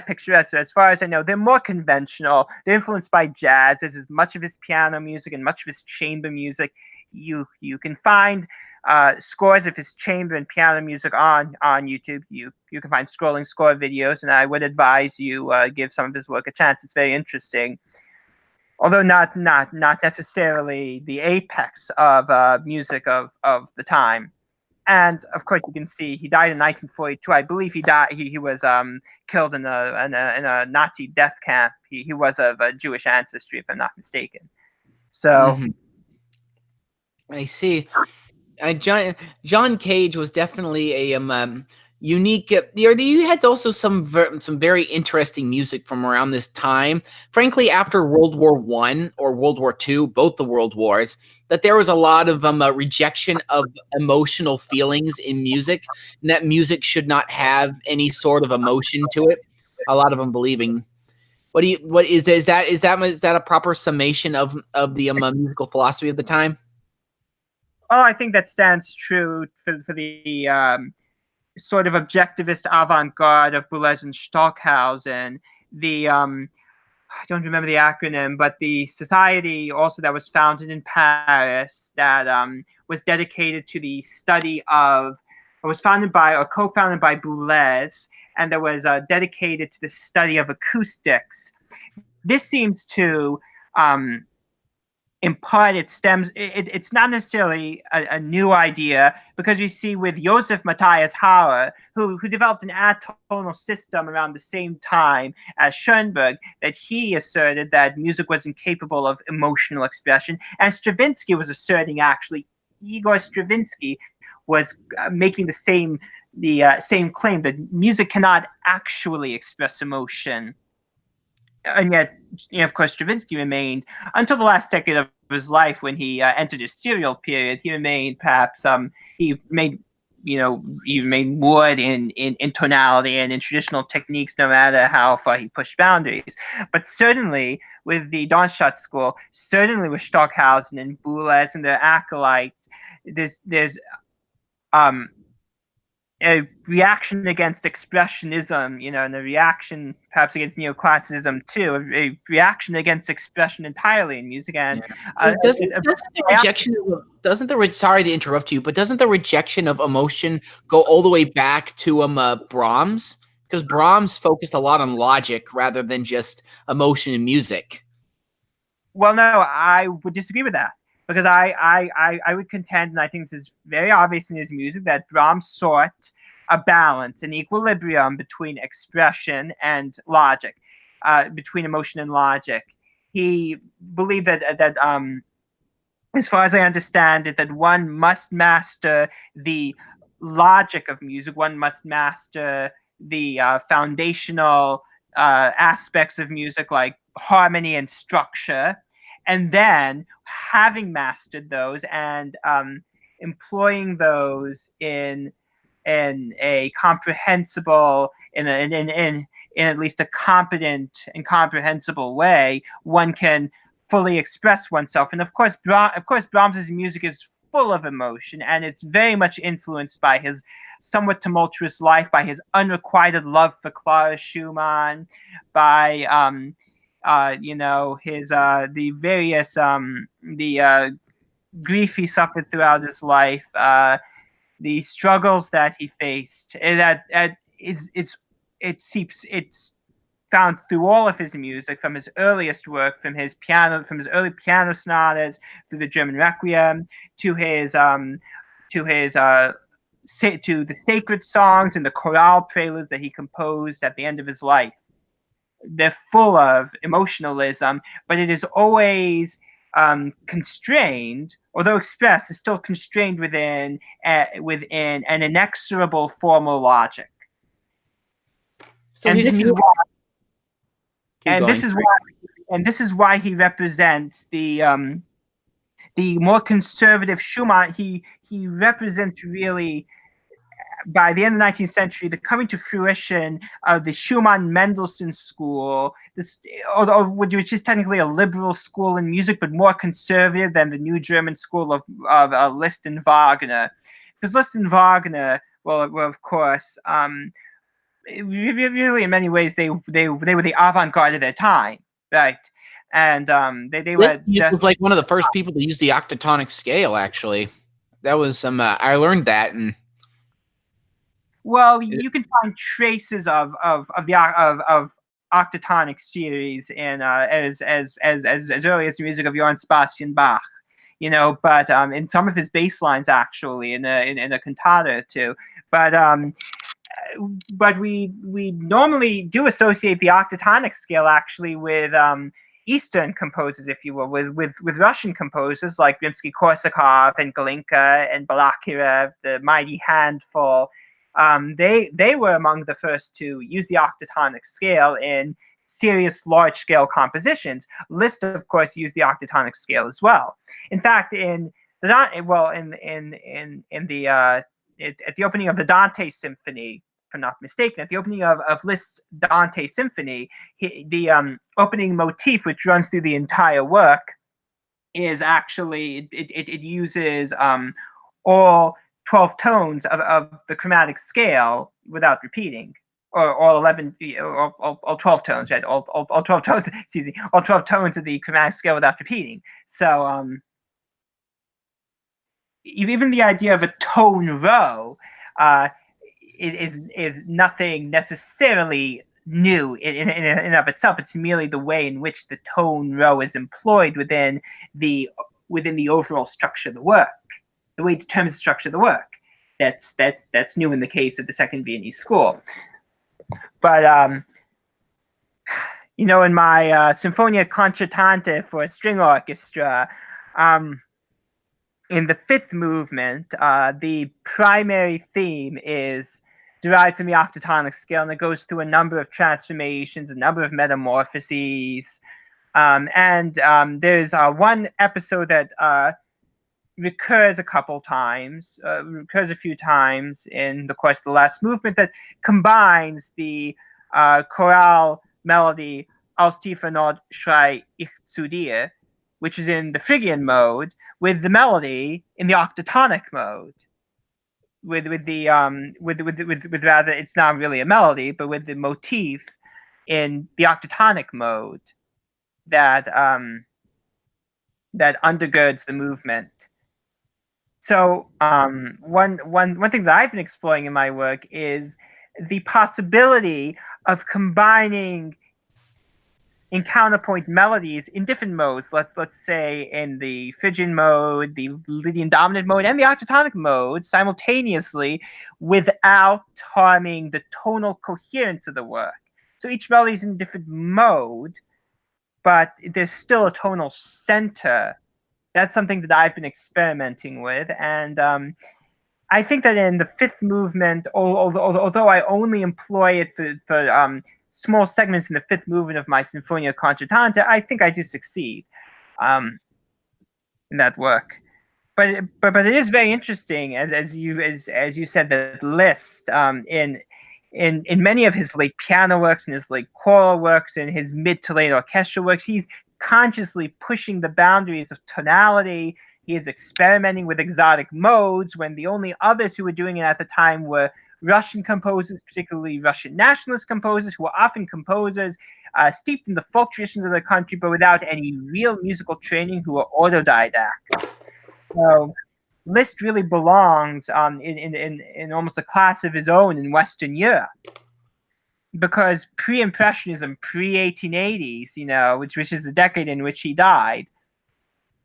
picturesques, as far as I know, they're more conventional. They're influenced by jazz. There's much of his piano music and much of his chamber music. You can find scores of his chamber and piano music on YouTube. You can find scrolling score videos, and I would advise you give some of his work a chance. It's very interesting, although not necessarily the apex of music of the time. And of course, you can see he died in 1942. I believe he died. He was killed in a Nazi death camp. He was of Jewish ancestry, if I'm not mistaken. So I see. John Cage was definitely a unique. He had also some very interesting music from around this time. Frankly, after World War I or World War II, both the world wars, that there was a lot of rejection of emotional feelings in music, and that music should not have any sort of emotion to it. A lot of them believing. What is that a proper summation of the musical philosophy of the time? Oh, I think that stands true for the sort of objectivist avant-garde of Boulez and Stockhausen. The I don't remember the acronym, but the society also that was founded in Paris that was dedicated to the study of, or was founded by or co-founded by Boulez, and that was dedicated to the study of acoustics. This seems to in part it's not necessarily a new idea, because we see with Joseph Matthias Hauer, who developed an atonal system around the same time as Schoenberg, that he asserted that music was incapable of emotional expression, and Stravinsky was asserting, actually, Igor Stravinsky making the same claim that music cannot actually express emotion. And yet, of course, Stravinsky remained until the last decade of his life, when he entered his serial period. He remained perhaps he made he remained moored in tonality and in traditional techniques, no matter how far he pushed boundaries. But certainly with the Darmstadt school, certainly with Stockhausen and Boulez and their acolytes, there's a reaction against expressionism, and a reaction perhaps against neoclassicism too, a reaction against expression entirely in music. And doesn't the rejection of, sorry to interrupt you, but doesn't the rejection of emotion go all the way back to Brahms? Because Brahms focused a lot on logic rather than just emotion in music. Well, no, I would disagree with that, because I would contend, and I think this is very obvious in his music, that Brahms sought a balance, an equilibrium between expression and logic, between emotion and logic. He believed that as far as I understand it, that one must master the logic of music, one must master the foundational aspects of music, like harmony and structure, and then, having mastered those and employing those in a comprehensible, in at least a competent and comprehensible way, one can fully express oneself. And of course, Brahms's music is full of emotion, and it's very much influenced by his somewhat tumultuous life, by his unrequited love for Clara Schumann, by his the various grief he suffered throughout his life, the struggles that he faced. It's found through all of his music, from his earliest work, from his early piano sonatas, through the German Requiem, to the sacred songs and the chorale preludes that he composed at the end of his life. They're full of emotionalism, but it is always constrained, although expressed, is still constrained within an inexorable formal logic. So his music. This is why he represents the more conservative Schumann. He represents, really, by the end of the 19th century, the coming to fruition of the Schumann-Mendelssohn school, which is technically a liberal school in music, but more conservative than the new German school of Liszt and Wagner. Because Liszt and Wagner, well, of course, really, in many ways, they were the avant-garde of their time, right? And they were was like one of the first people to use the octatonic scale. Actually, that was some. I learned that, and well, you can find traces of octatonic series in as early as the music of Johann Sebastian Bach, but in some of his bass lines, actually, in a cantata or two, but we normally do associate the octatonic scale, actually, with Eastern composers, if you will, with Russian composers like Rimsky-Korsakov and Glinka and Balakirev, the mighty handful. They were among the first to use the octatonic scale in serious large-scale compositions. Liszt, of course, used the octatonic scale as well. In fact, at the opening of the Dante Symphony, if I'm not mistaken, at the opening of Liszt's Dante Symphony, the opening motif, which runs through the entire work, is actually, it uses all 12 tones of the chromatic scale without repeating, or all 11, or all 12 tones, right? All 12 tones, excuse me, all 12 tones of the chromatic scale without repeating. So even the idea of a tone row is nothing necessarily new in and of itself. It's merely the way in which the tone row is employed within the overall structure of the work, the way it determines the structure of the work. That's new in the case of the Second Viennese School. But in my Sinfonia Concertante for a string orchestra, in the fifth movement, the primary theme is derived from the octatonic scale, and it goes through a number of transformations, a number of metamorphoses. There's one episode that recurs a few times in the course of the last movement, that combines the chorale melody Als tiefer Nord schrei ich zu dir, which is in the Phrygian mode, with the melody in the octatonic mode. With rather, it's not really a melody, but with the motif in the octatonic mode that that undergirds the movement. So one thing that I've been exploring in my work is the possibility of combining in counterpoint melodies in different modes. Let's say in the Phrygian mode, the Lydian dominant mode, and the octatonic mode simultaneously, without harming the tonal coherence of the work. So each melody is in a different mode, but there's still a tonal center. That's something that I've been experimenting with, and I think that in the fifth movement, although I only employ it for small segments in the fifth movement of my Sinfonia Concertante, I think I do succeed in that work. But it is very interesting, as you said, that Liszt in many of his late piano works and his late choral works and his mid to late orchestral works, he's consciously pushing the boundaries of tonality. He is experimenting with exotic modes when the only others who were doing it at the time were Russian composers, particularly Russian nationalist composers, who were often composers steeped in the folk traditions of the country, but without any real musical training, who were autodidacts. So Liszt really belongs in almost a class of his own in Western Europe, because pre-impressionism, pre-1880s, which is the decade in which he died,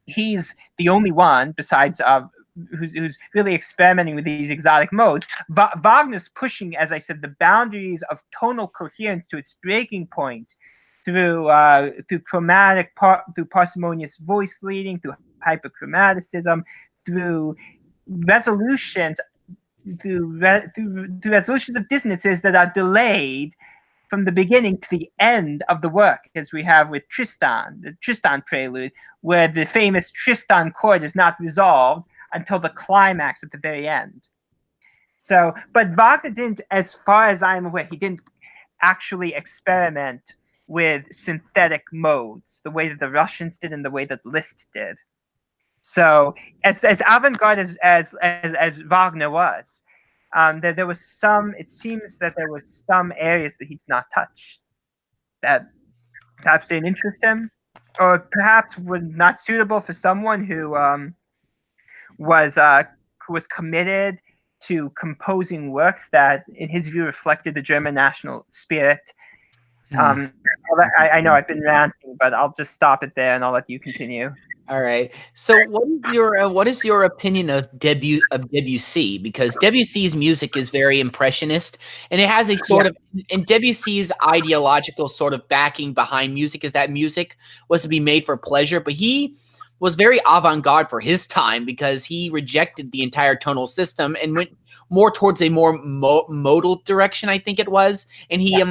he's the only one besides who's really experimenting with these exotic modes. Wagner's pushing, as I said, the boundaries of tonal coherence to its breaking point through through parsimonious voice leading, through hyperchromaticism, through resolutions of dissonances that are delayed from the beginning to the end of the work, as we have with Tristan, the Tristan prelude, where the famous Tristan chord is not resolved until the climax at the very end. So, but Wagner didn't, as far as I'm aware, he didn't actually experiment with synthetic modes the way that the Russians did and the way that Liszt did. So, as avant-garde as Wagner was, there was some. It seems that there were some areas that he did not touch that perhaps didn't interest him, or perhaps were not suitable for someone who was committed to composing works that, in his view, reflected the German national spirit. I know I've been ranting, but I'll just stop it there, and I'll let you continue. All right. So, what is your opinion of Debussy? Because Debussy's music is very impressionist, and it has a sort of, and Debussy's ideological sort of backing behind music is that music was to be made for pleasure, but he was very avant-garde for his time because he rejected the entire tonal system and went more towards a more modal direction, I think it was, and he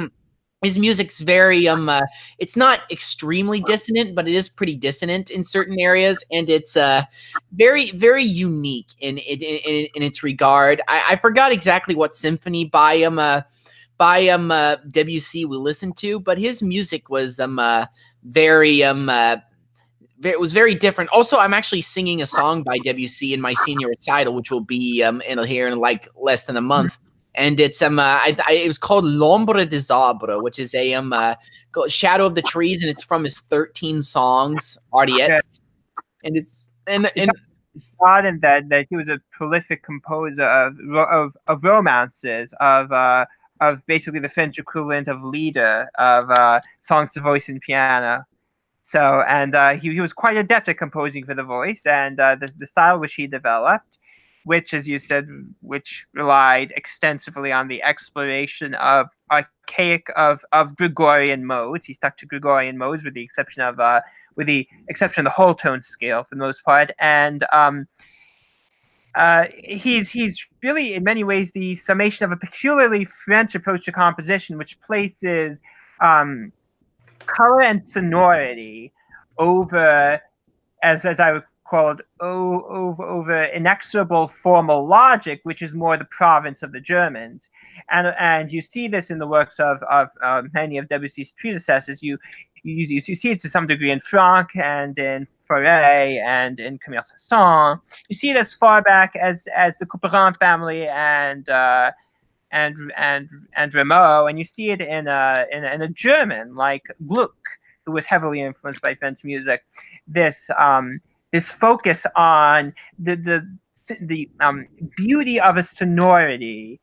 his music's very it's not extremely dissonant, but it is pretty dissonant in certain areas, and it's very, very unique in its regard. I forgot exactly what symphony by Debussy we listened to, but his music was very it was very different. Also, I'm actually singing a song by Debussy in my senior recital, which will be here in like less than a month. And it's it was called L'Ombre des Arbres, which is a Shadow of the Trees, and it's from his 13 songs, Ariettes. And it's and that he was a prolific composer of romances, of basically the French equivalent of Lieder, of songs to voice and piano. So, and he was quite adept at composing for the voice, and the style which he developed, which, as you said, which relied extensively on the exploration of archaic of Gregorian modes. He stuck to Gregorian modes with the exception of the whole tone scale for the most part, and he's really in many ways the summation of a peculiarly French approach to composition, which places color and sonority over, as I would call it, over inexorable formal logic, which is more the province of the Germans. And you see this in the works of many of Debussy's predecessors. You see it to some degree in Franck and in Fauré and in Camille Saint-Saëns. You see it as far back as the Couperin family and Rameau, and you see it in a German like Gluck, who was heavily influenced by French music. This focus on the beauty of a sonority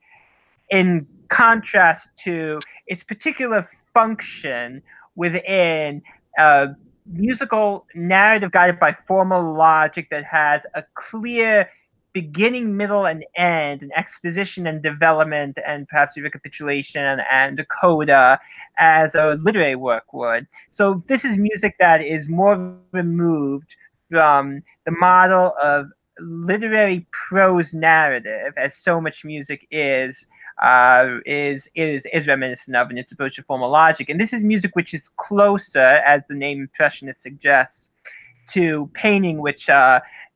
in contrast to its particular function within a musical narrative guided by formal logic that has a clear beginning, middle, and end, and exposition and development, and perhaps a recapitulation and a coda, as a literary work would. So this is music that is more removed from the model of literary prose narrative, as so much music is reminiscent of in its approach to formal logic. And this is music which is closer, as the name impressionist suggests, to painting, which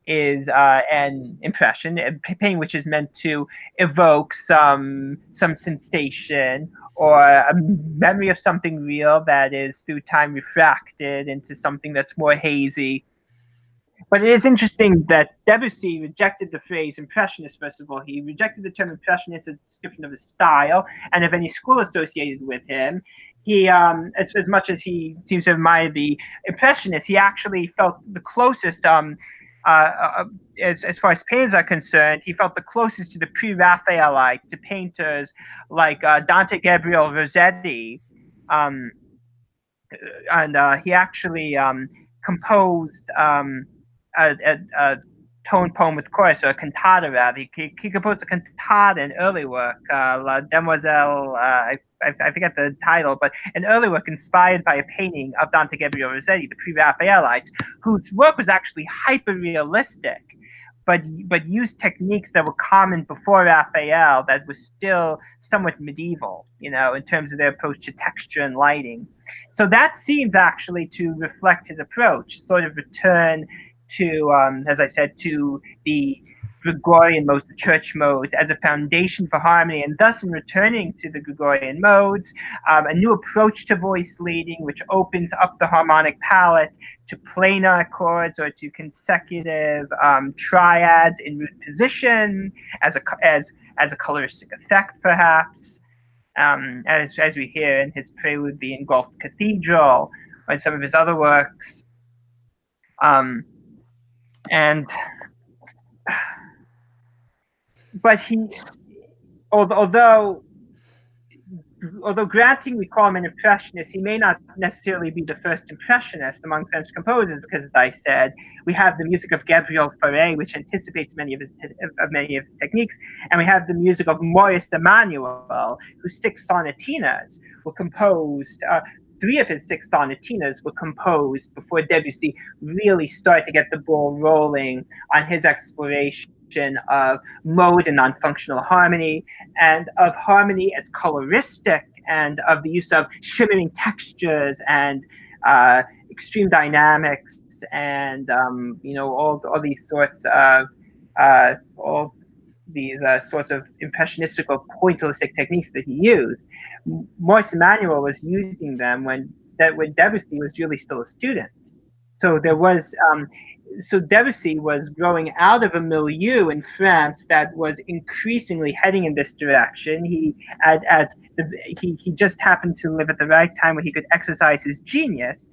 is an impression, painting which is meant to evoke some sensation or a memory of something real that is through time refracted into something that's more hazy. But it is interesting that Debussy rejected the phrase impressionist, first of all. He rejected the term impressionist as a description of his style and of any school associated with him. He, as much as he seems to admire the impressionists, he actually felt the closest, as far as painters are concerned, he felt the closest to the pre-Raphaelite, to painters like Dante Gabriel Rossetti. And he actually composed a tone poem with chorus, or a cantata rather. He composed a cantata in early work, La Demoiselle, I forget the title, but an early work inspired by a painting of Dante Gabriel Rossetti, the pre-Raphaelites, whose work was actually hyper-realistic, but used techniques that were common before Raphael that was still somewhat medieval, in terms of their approach to texture and lighting. So that seems actually to reflect his approach, sort of return to, as I said, to the Gregorian modes, the church modes, as a foundation for harmony, and thus in returning to the Gregorian modes, a new approach to voice leading, which opens up the harmonic palette to planar chords or to consecutive triads in root position, as a coloristic effect, perhaps, as we hear in his prelude, the Engulfed Cathedral, or in some of his other works. But although granting we call him an impressionist, he may not necessarily be the first impressionist among French composers, because, as I said, we have the music of Gabriel Fauré, which anticipates many of his techniques, and we have the music of Maurice Emmanuel, whose 6 sonatinas were composed. 3 of his 6 sonatinas were composed before Debussy really started to get the ball rolling on his exploration of mode and non-functional harmony, and of harmony as coloristic, and of the use of shimmering textures and extreme dynamics, and all these sorts of sorts of impressionistic or pointillistic techniques that he used. Maurice Emmanuel was using them when Debussy was really still a student. So there was so Debussy was growing out of a milieu in France that was increasingly heading in this direction. He just happened to live at the right time where he could exercise his genius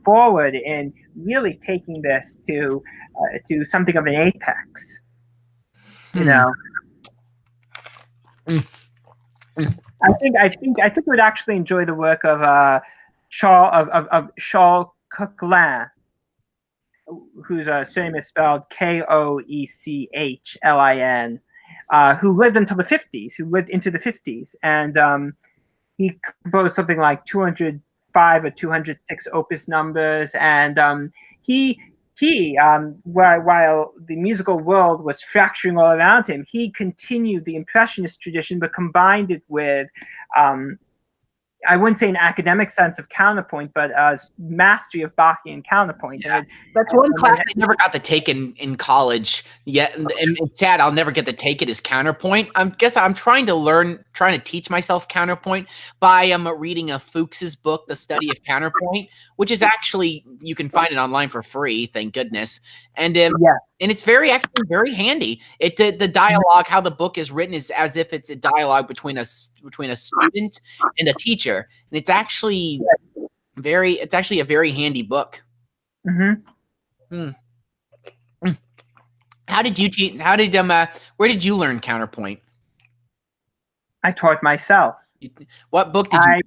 forward in really taking this to something of an apex. I think we would actually enjoy the work of Charles Coquelin, whose surname is spelled Koechlin, who lived until the 50s, who lived into the 50s, and he composed something like 205 or 206 opus numbers, and he while the musical world was fracturing all around him, he continued the Impressionist tradition, but combined it with, I wouldn't say an academic sense of counterpoint, but mastery of Bachian counterpoint. Yeah. That's one class I never got to take in college yet. And it's sad I'll never get to take it as counterpoint. I guess I'm trying to teach myself counterpoint by reading a Fuchs's book, The Study of Counterpoint, which is actually, you can find it online for free, thank goodness. And and it's actually very handy. The dialogue, how the book is written, is as if it's a dialogue between a student and a teacher, and it's actually a very handy book. Mm-hmm. How did you teach? Where did you learn counterpoint? I taught myself. What book did you?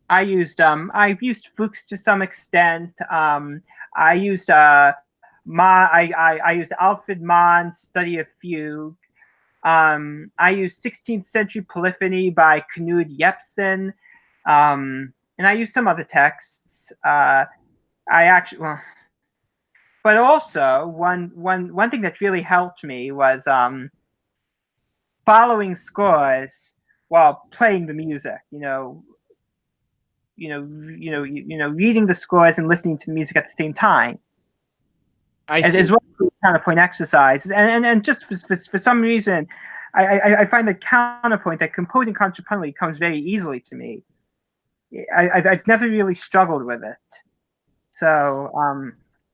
I've used Fuchs to some extent. I used I used Alfred Mann's Study of Fugue. I used 16th Century Polyphony by Knud Jepsen, and I used some other texts. But also one thing that really helped me was following scores while playing the music. Reading the scores and listening to the music at the same time. As well as counterpoint exercises, and just for some reason, I find that counterpoint, that composing contrapuntally, comes very easily to me. I've never really struggled with it, so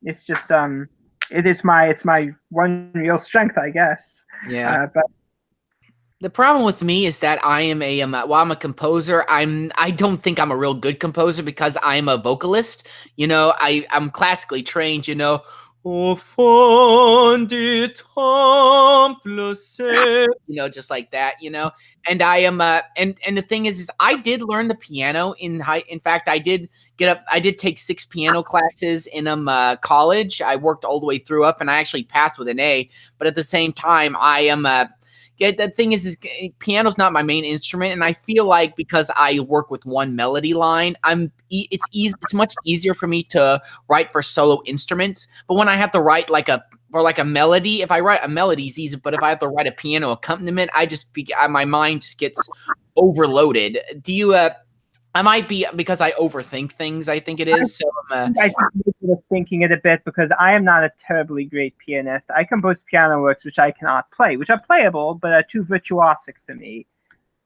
it's just it's my one real strength, I guess. Yeah. But the problem with me is that I am I'm a composer. I don't think I'm a real good composer because I'm a vocalist. I'm classically trained. Au fond du temple, just like that, and I am, and the thing is I did learn the piano in fact, I did take 6 piano classes in college. I worked all the way through up, and I actually passed with an A, but at the same time, I am, the thing is piano's not my main instrument, and I feel like because I work with one melody line, it's much easier for me to write for solo instruments. But when I have to write like a melody, if I write a melody, it's easy. But if I have to write a piano accompaniment, my mind just gets overloaded. Do you? I might be because I overthink things. I think it is. I think you're thinking it a bit because I am not a terribly great pianist. I compose piano works which I cannot play, which are playable but are too virtuosic for me.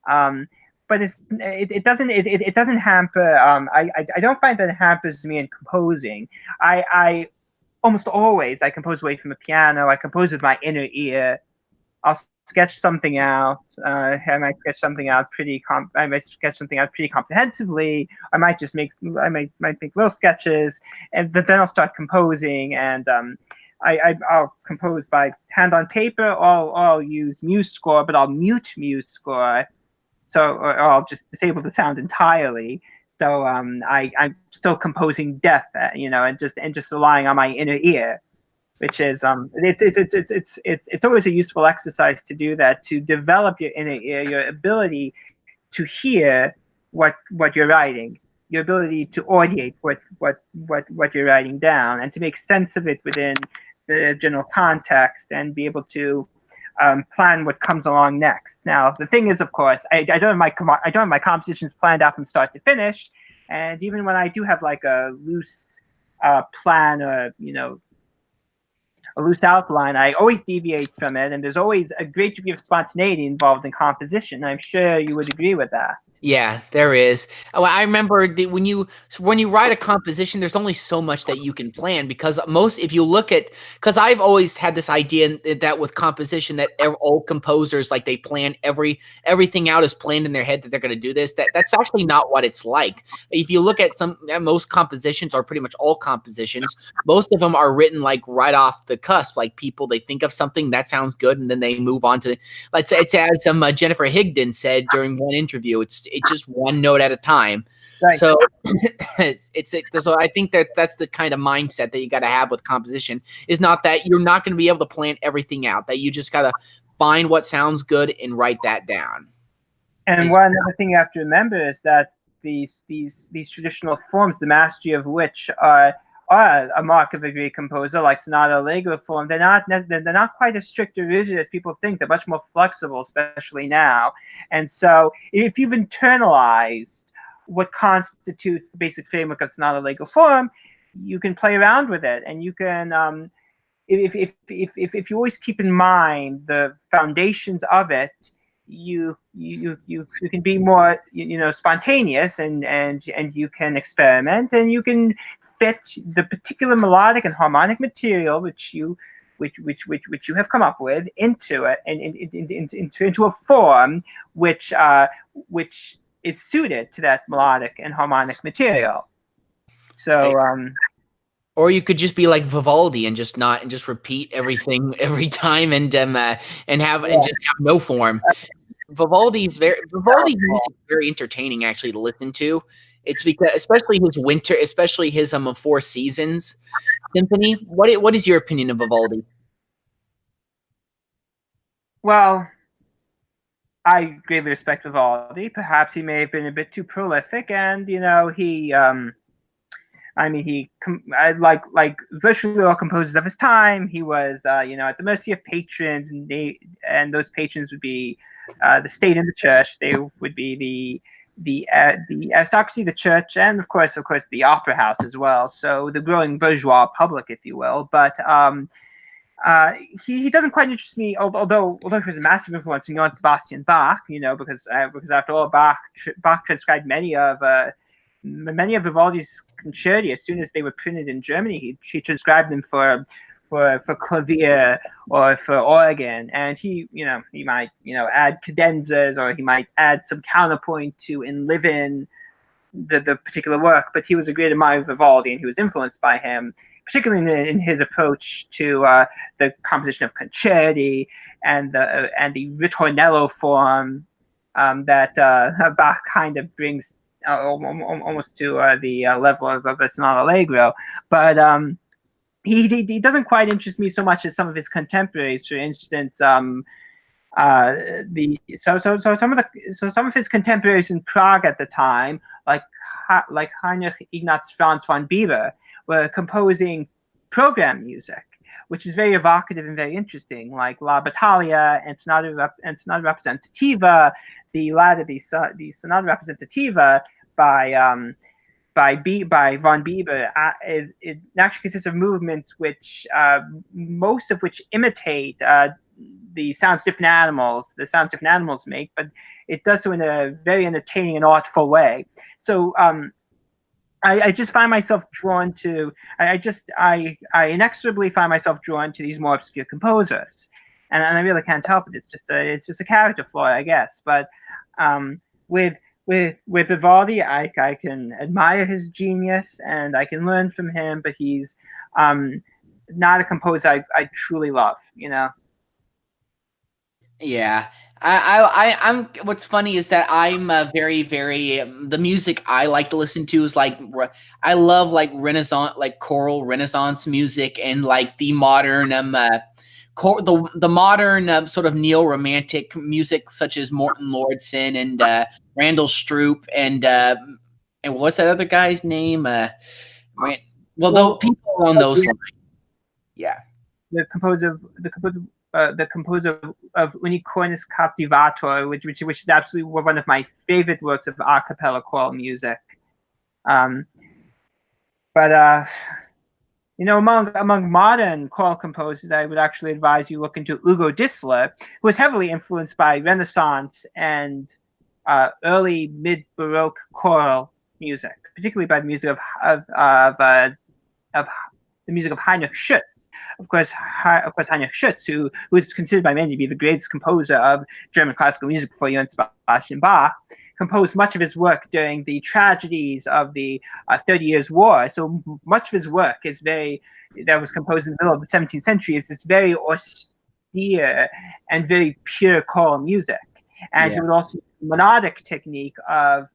But it doesn't hamper. I don't find that it hampers me in composing. I almost always I compose away from the piano. I compose with my inner ear. I'll sketch something out. I might sketch something out pretty comprehensively. I might make little sketches, and then I'll start composing. And I'll compose by hand on paper, or I'll use MuseScore, but I'll mute MuseScore, or I'll just disable the sound entirely. So I'm still composing deaf, and just relying on my inner ear. Which is it's always a useful exercise to do that, to develop your inner ear, your ability to hear what you're writing, your ability to audiate what you're writing down, and to make sense of it within the general context, and be able to plan what comes along next. Now, the thing is, of course, I don't have my compositions planned out from start to finish, and even when I do have like a loose plan, or a loose outline, I always deviate from it, and there's always a great degree of spontaneity involved in composition. I'm sure you would agree with that. Yeah, there is. I remember when you write a composition, there's only so much that you can plan, because if you look at, because I've always had this idea that with composition that all composers, like, they plan everything out is planned in their head that they're going to do this. That's actually not what it's like. If you look at most compositions, or pretty much all compositions, most of them are written like right off the cusp. Like, they think of something that sounds good, and then they move on to, let's say, it's as Jennifer Higdon said during one interview, it's just one note at a time. Right. So so I think that's the kind of mindset that you got to have with composition, is not that you're not going to be able to plan everything out, that you just got to find what sounds good and write that down. And one other thing you have to remember is that these traditional forms, the mastery of which are are a mark of a great composer, like sonata allegro form, they're not quite as strict or rigid as people think. They're much more flexible, especially now. And so, if you've internalized what constitutes the basic framework of sonata allegro form, you can play around with it, and you can. If you always keep in mind the foundations of it, you can be more spontaneous, and you can experiment, and you can fit the particular melodic and harmonic material which you have come up with into it, and into a form which is suited to that melodic and harmonic material. So or you could just be like Vivaldi and just repeat everything every time, and just have no form. Vivaldi's music is very entertaining actually to listen to. It's because especially his Four Seasons symphony. What is your opinion of Vivaldi? Well, I greatly respect Vivaldi. Perhaps he may have been a bit too prolific, and he like virtually all composers of his time, he was at the mercy of patrons, and those patrons would be the state and the church. They would be the aristocracy, the church, and of course the opera house as well. So the growing bourgeois public, if you will. But he doesn't quite interest me, although he was a massive influence on Johann Sebastian Bach, because after all, Bach transcribed many of Vivaldi's concerti as soon as they were printed in Germany. He transcribed them for clavier or for organ, and he might add cadenzas, or he might add some counterpoint to enliven the particular work. But he was a great admirer of Vivaldi, and he was influenced by him, particularly in his approach to the composition of concerti and the ritornello form that Bach kind of brings almost to the level of the sonata allegro. But he doesn't quite interest me so much as some of his contemporaries. For instance, some of his contemporaries in Prague at the time, like Heinrich Ignaz Franz von Bieber, were composing program music, which is very evocative and very interesting, like La Battaglia and Sonata Representativa. The latter, the Sonata Representativa by von Bieber, it actually consists of movements which most of which imitate the sounds different animals make, but it does so in a very entertaining and artful way. So I just find myself drawn to. I inexorably find myself drawn to these more obscure composers, and I really can't help it. It's just a character flaw, I guess. But with Vivaldi, I can admire his genius and I can learn from him, but he's not a composer I truly love. Yeah. I'm. What's funny is that I'm very, very. The music I like to listen to is I love like Renaissance, like choral Renaissance music, and like the modern the modern sort of neo-romantic music, such as Morton Lordson and Randall Stroop and what's that other guy's name? Though people along those lines. Yeah. The composer of Unicornis Captivator, which is absolutely one of my favorite works of a cappella choral music. But among modern choral composers, I would actually advise you look into Ugo Dissler, who was heavily influenced by Renaissance and early mid-Baroque choral music, particularly by the music of the music of Heinrich Schütz. Of course, Heinrich Schütz, who is considered by many to be the greatest composer of German classical music before Johann Sebastian Bach, composed much of his work during the tragedies of the 30 Years' War. So much of his work that was composed in the middle of the 17th century is this very austere and very pure choral music. And he would also monodic technique of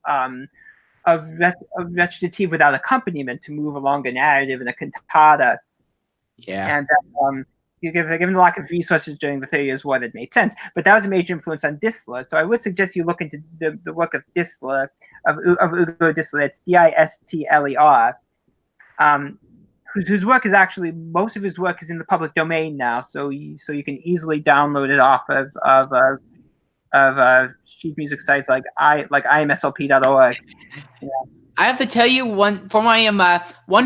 recitative without accompaniment to move along a narrative in a cantata. Yeah. And given the lack of resources during the 30 Years' War, that made sense. But that was a major influence on Dissler. So I would suggest you look into the work of Dissler, of Ugo Dissler. It's Distler, whose work is actually, most of his work is in the public domain now, so you can easily download it off of sheet music sites like imslp.org. Yeah. I have to tell you one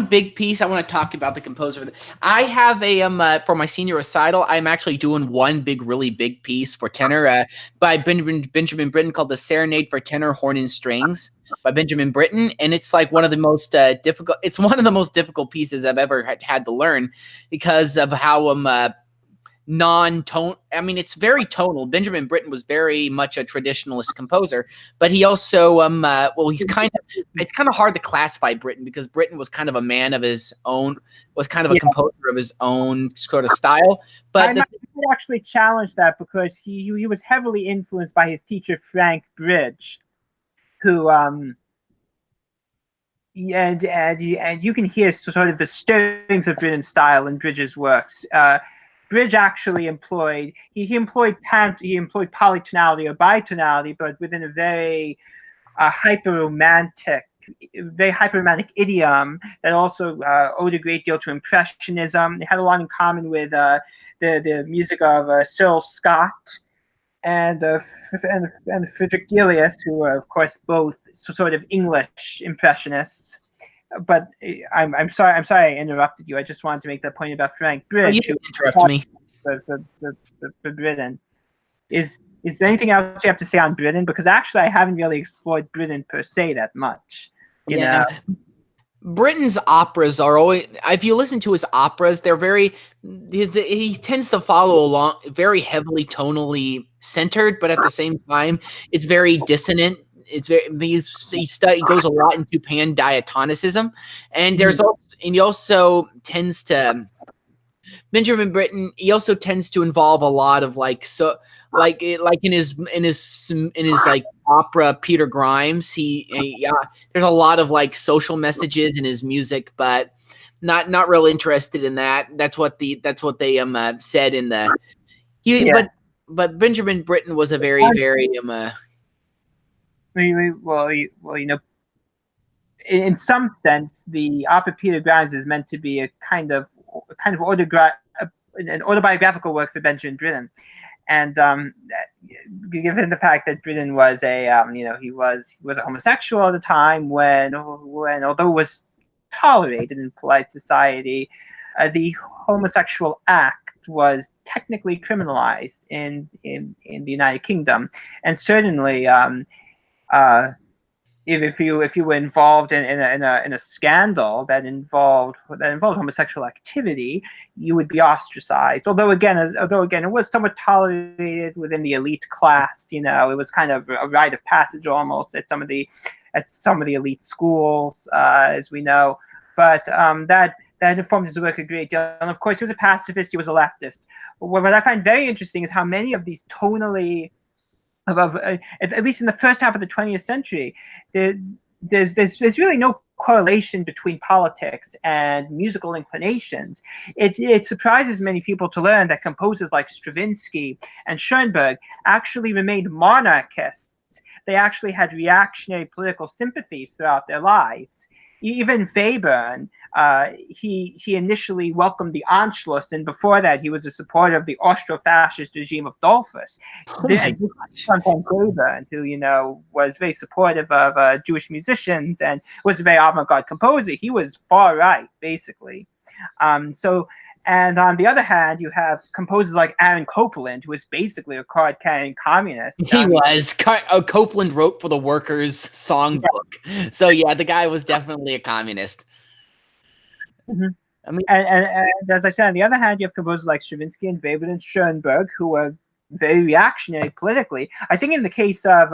big piece I want to talk about the composer. I have for my senior recital, I'm actually doing one really big piece for tenor by Benjamin Britten called the Serenade for Tenor, Horn, and Strings by Benjamin Britten, and it's like one of the most difficult. It's one of the most difficult pieces I've ever had to learn because of how non-tone. I mean, it's very tonal. Benjamin Britten was very much a traditionalist composer, but he also he's kind of, it's kind of hard to classify Britten because Britten was kind of a man of his own, was kind of a composer of his own sort of style. But I might actually challenge that because he was heavily influenced by his teacher Frank Bridge, who and you can hear sort of the stirrings of Britten's style in Bridge's works. Bridge actually employed polytonality or bitonality, but within a very hyper-romantic idiom that also owed a great deal to Impressionism. It had a lot in common with the music of Cyril Scott and Friedrich Delius, who are of course both sort of English Impressionists. But I'm sorry I interrupted you. I just wanted to make that point about Frank Bridge. You didn't interrupt me. For Britain. Is there anything else you have to say on Britain? Because actually, I haven't really explored Britain per se that much. You know? Britten's operas are always, if you listen to his operas, they're very, he tends to follow along, very heavily tonally centered, but at the same time, it's very dissonant. It's very, he goes a lot into pan-diatonicism, and there's also, and he also tends to, Benjamin Britten, he also tends to involve a lot of like in his like opera Peter Grimes, there's a lot of like social messages in his music, but not real interested in that. That's what they said in the but Benjamin Britten was a very well, you know, in some sense, the opera Peter Grimes is meant to be a kind of an autobiographical work for Benjamin Britten, and given the fact that Britten was he was a homosexual at the time when although it was tolerated in polite society, the homosexual act was technically criminalized in the United Kingdom, and certainly if you were involved in a scandal that involved homosexual activity, you would be ostracized. Although again, it was somewhat tolerated within the elite class. You know, it was kind of a rite of passage almost at some of the elite schools, as we know. But that informed his work a great deal. And of course, he was a pacifist. He was a leftist. What I find very interesting is how many of these tonally, at least in the first half of the 20th century, there's really no correlation between politics and musical inclinations. It surprises many people to learn that composers like Stravinsky and Schoenberg actually remained monarchists. They actually had reactionary political sympathies throughout their lives. Even Webern, he initially welcomed the Anschluss, and before that, he was a supporter of the Austro-fascist regime of Dollfuss. Sometimes Webern, who was very supportive of Jewish musicians and was a very avant-garde composer, he was far right, basically. And on the other hand, you have composers like Aaron Copland, who was basically a card-carrying communist. He was. Copland wrote for the Workers' Songbook. Yeah. So, yeah, the guy was definitely a communist. Mm-hmm. I mean, and as I said, on the other hand, you have composers like Stravinsky and Webern and Schoenberg, who were very reactionary politically. I think in the case of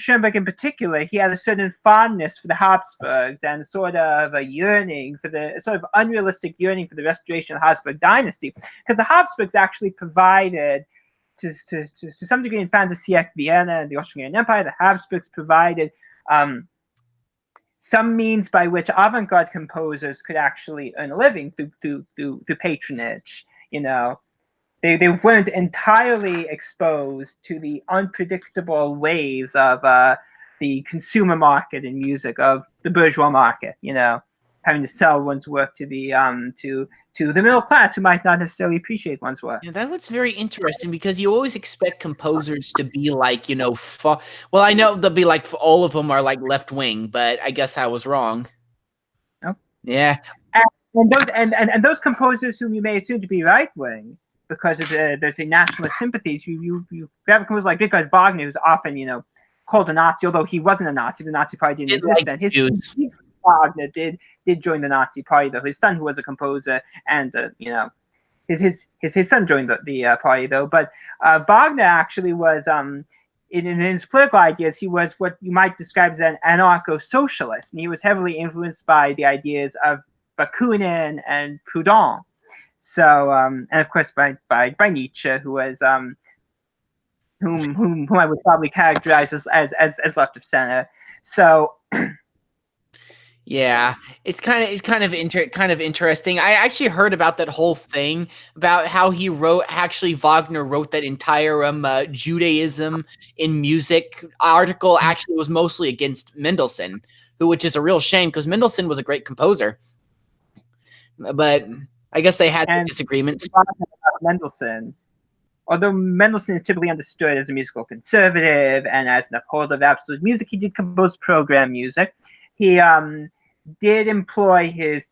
Schoenberg in particular, he had a certain fondness for the Habsburgs and sort of a yearning for the sort of unrealistic yearning for the restoration of the Habsburg dynasty, because the Habsburgs actually provided, to some degree in Fantasy Vienna and the Austrian Empire, the Habsburgs provided some means by which avant-garde composers could actually earn a living through patronage. You know, they weren't entirely exposed to the unpredictable ways of the consumer market in music, of the bourgeois market. You know, having to sell one's work to the middle class who might not necessarily appreciate one's work. Yeah, that was very interesting because you always expect composers to be like, well, I know they'll be like all of them are like left wing, but I guess I was wrong. Oh. Yeah. And those composers whom you may assume to be right wing because of there's a nationalist sympathies, you have a composer like Richard Wagner, who's often called a Nazi, although he wasn't a Nazi. The Nazi Party didn't exist then. His Wagner did join the Nazi Party, though. His son, who was a composer, and his son joined the party, though. But Wagner actually was in his political ideas, he was what you might describe as an anarcho-socialist, and he was heavily influenced by the ideas of Bakunin and Proudhon. So, and of course by Nietzsche, who was whom I would probably characterize as left of center. So. Yeah, it's kind of interesting. I actually heard about that whole thing about how Wagner wrote that entire Judaism in music article actually was mostly against Mendelssohn, which is a real shame because Mendelssohn was a great composer. But I guess they had disagreements. Mendelssohn, although Mendelssohn is typically understood as a musical conservative and as an upholder of absolute music, he did compose program music. He did employ his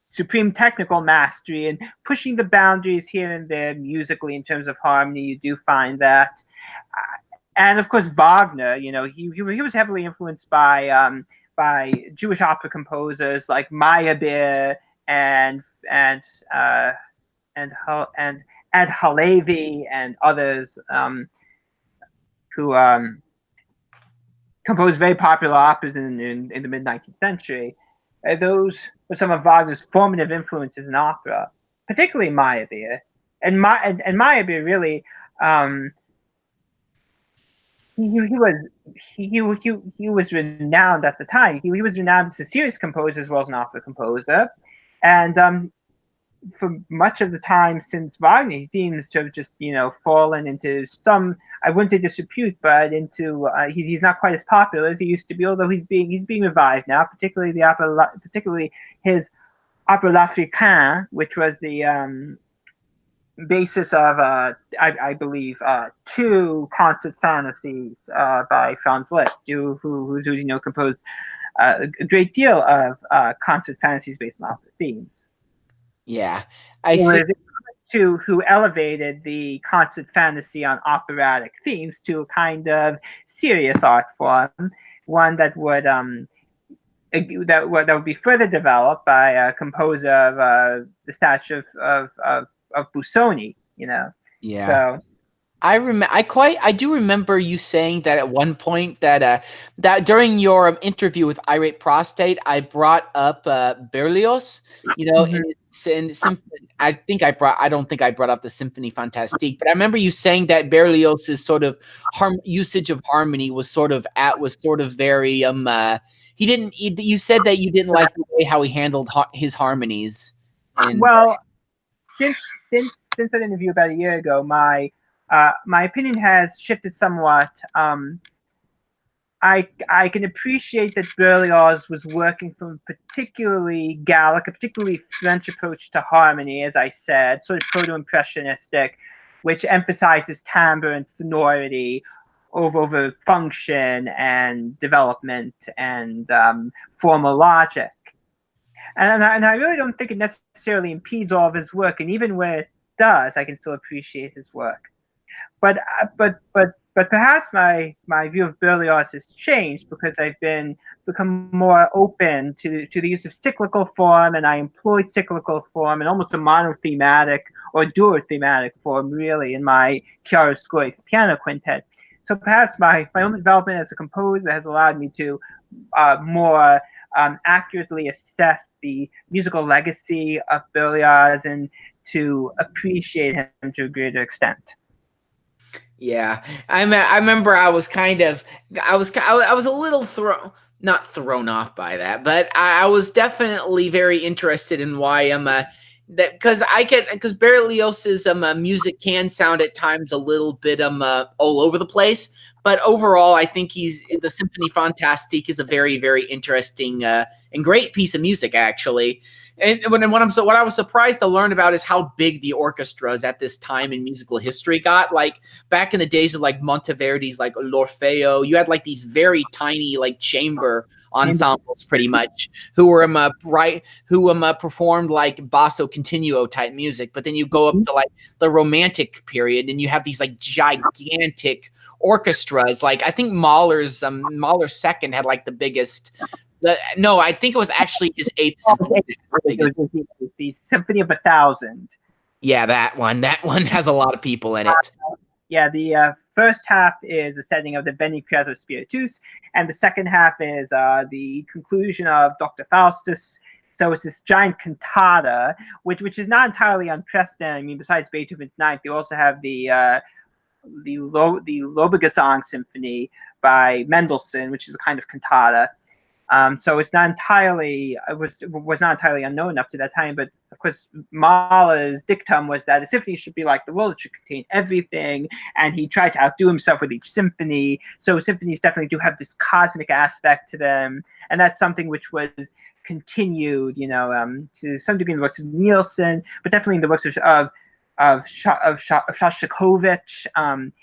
supreme technical mastery in pushing the boundaries here and there musically in terms of harmony. You do find that. And of course, Wagner, he was heavily influenced by Jewish opera composers like Meyerbeer and Halevi and others who composed very popular operas in the mid-19th century. Those were some of Wagner's formative influences in opera, particularly Meyerbeer. And Meyerbeer really, he was renowned at the time. He was renowned as a serious composer as well as an opera composer, and for much of the time since Wagner, he seems to have just fallen into some, I wouldn't say disrepute, but into he's not quite as popular as he used to be. Although he's being revived now, particularly his opera L'Africain, which was the basis of I believe 2 concert fantasies by Franz Liszt, who's composed a great deal of concert fantasies based on opera themes. Yeah, I see. Who elevated the concert fantasy on operatic themes to a kind of serious art form, one that would be further developed by a composer of the stature of Busoni. Yeah. So. I do remember you saying that at one point that during your interview with Irate Prostate, I brought up Berlioz, Mm-hmm. I don't think I brought up the Symphonie Fantastique, but I remember you saying that Berlioz's sort of usage of harmony was sort of very you said that you didn't like the way how he handled his harmonies. Well, since that interview about a year ago, my opinion has shifted somewhat. I can appreciate that Berlioz was working from a particularly Gallic, a particularly French approach to harmony, as I said, sort of proto-impressionistic, which emphasizes timbre and sonority over function and development and formal logic. And I really don't think it necessarily impedes all of his work, and even where it does, I can still appreciate his work. But perhaps my view of Berlioz has changed because I've become more open to the use of cyclical form, and I employed cyclical form and almost a monothematic or duothematic form really in my chiaroscuro piano quintet. So perhaps my own development as a composer has allowed me to more accurately assess the musical legacy of Berlioz and to appreciate him to a greater extent. Yeah, I remember I was a little not thrown off by that, but I was definitely very interested in why that because Berlioz's music can sound at times a little bit all over the place, but overall I think the Symphonie Fantastique is a very very interesting and great piece of music actually. And what I was surprised to learn about is how big the orchestras at this time in musical history got. Like back in the days of like Monteverdi's like L'Orfeo, you had like these very tiny like chamber ensembles pretty much who were performed like basso continuo type music. But then you go up to like the Romantic period and you have these like gigantic orchestras. Like I think Mahler's second had like the biggest. No, I think it was actually his eighth symphony. It was the Symphony of 1,000. Yeah, that one. That one has a lot of people in it. Yeah, the first half is a setting of the Veni Creator Spiritus, and the second half is the conclusion of Dr. Faustus. So it's this giant cantata, which is not entirely unprecedented. I mean, besides Beethoven's Ninth, you also have the Lobegesang Symphony by Mendelssohn, which is a kind of cantata. So it's not entirely was not entirely unknown up to that time, but of course Mahler's dictum was that a symphony should be like the world; it should contain everything, and he tried to outdo himself with each symphony. So symphonies definitely do have this cosmic aspect to them, and that's something which was continued, to some degree in the works of Nielsen, but definitely in the works of Shostakovich.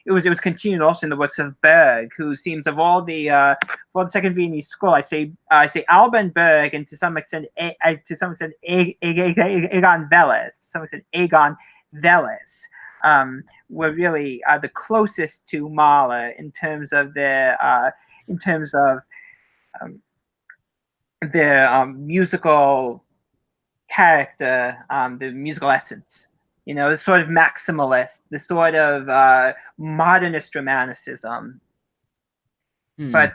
It was continued also in the works of Berg, who seems of all the Second Viennese school, I say Alba and Berg, and to some extent Egon Veles, were really the closest to Mahler in terms of their musical character, the musical essence. The sort of maximalist, the sort of modernist romanticism. But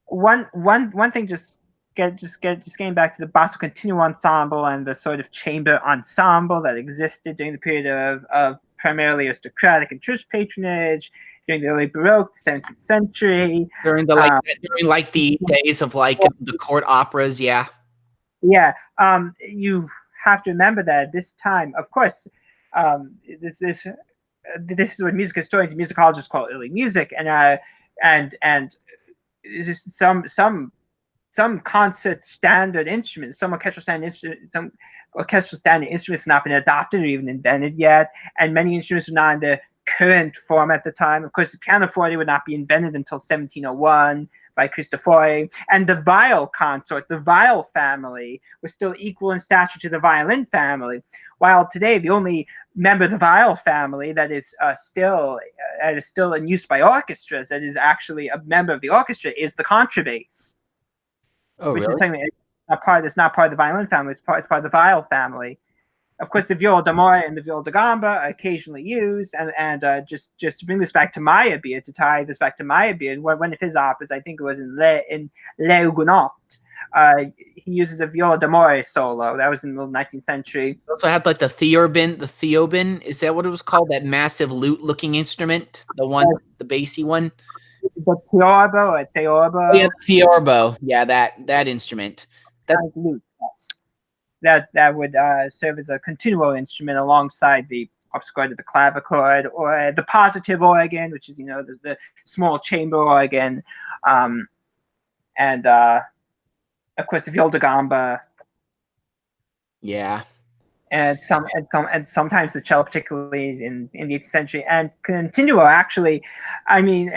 one thing, just getting back to the basso continuo ensemble and the sort of chamber ensemble that existed during the period of primarily aristocratic and church patronage during the early Baroque, 17th century, during the days of like the court operas, yeah. Yeah, you have to remember that at this time, of course, this is what music historians and musicologists call early music, and some concert standard instruments, some orchestral standard instruments not been adopted or even invented yet, and many instruments were not in the current form at the time. Of course, the pianoforte would not be invented until 1701 by Cristofori, and the viol consort, the viol family, was still equal in stature to the violin family, while today the only member of the viol family that is still in use by orchestras, that is actually a member of the orchestra, is the contrabass. Oh, which really? is technically it's not part of the violin family, it's part of the viol family. Of course, the viola d'amore and the viola da gamba are occasionally used, and just to bring this back to Meyerbeer, one of his operas, I think it was in Les Huguenots, he uses a viola d'amore solo. That was in the middle 19th century. He also had like the theorbo, is that what it was called? That massive lute-looking instrument, the bassy one. The theorbo. Yeah, the theorbo. Yeah, that instrument. That lute. Yes. That would serve as a continuo instrument alongside the harpsichord, the clavichord, or the positive organ, which is the small chamber organ, and of course the viola da gamba. Yeah. And sometimes the cello, particularly in the 18th century, and continuo. Actually, I mean,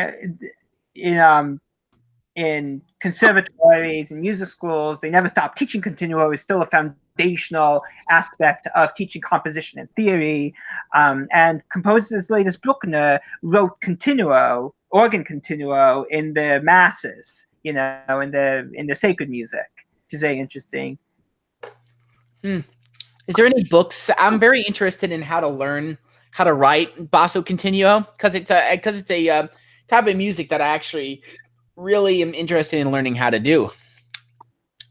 in conservatories and music schools, they never stopped teaching continuo. It's still a foundational aspect of teaching composition and theory. And composers as late as Bruckner wrote continuo, organ continuo, in the masses, in the sacred music, which is very interesting. Is there any books? I'm very interested in how to learn how to write basso continuo, because it's a type of music that I actually really am interested in learning how to do.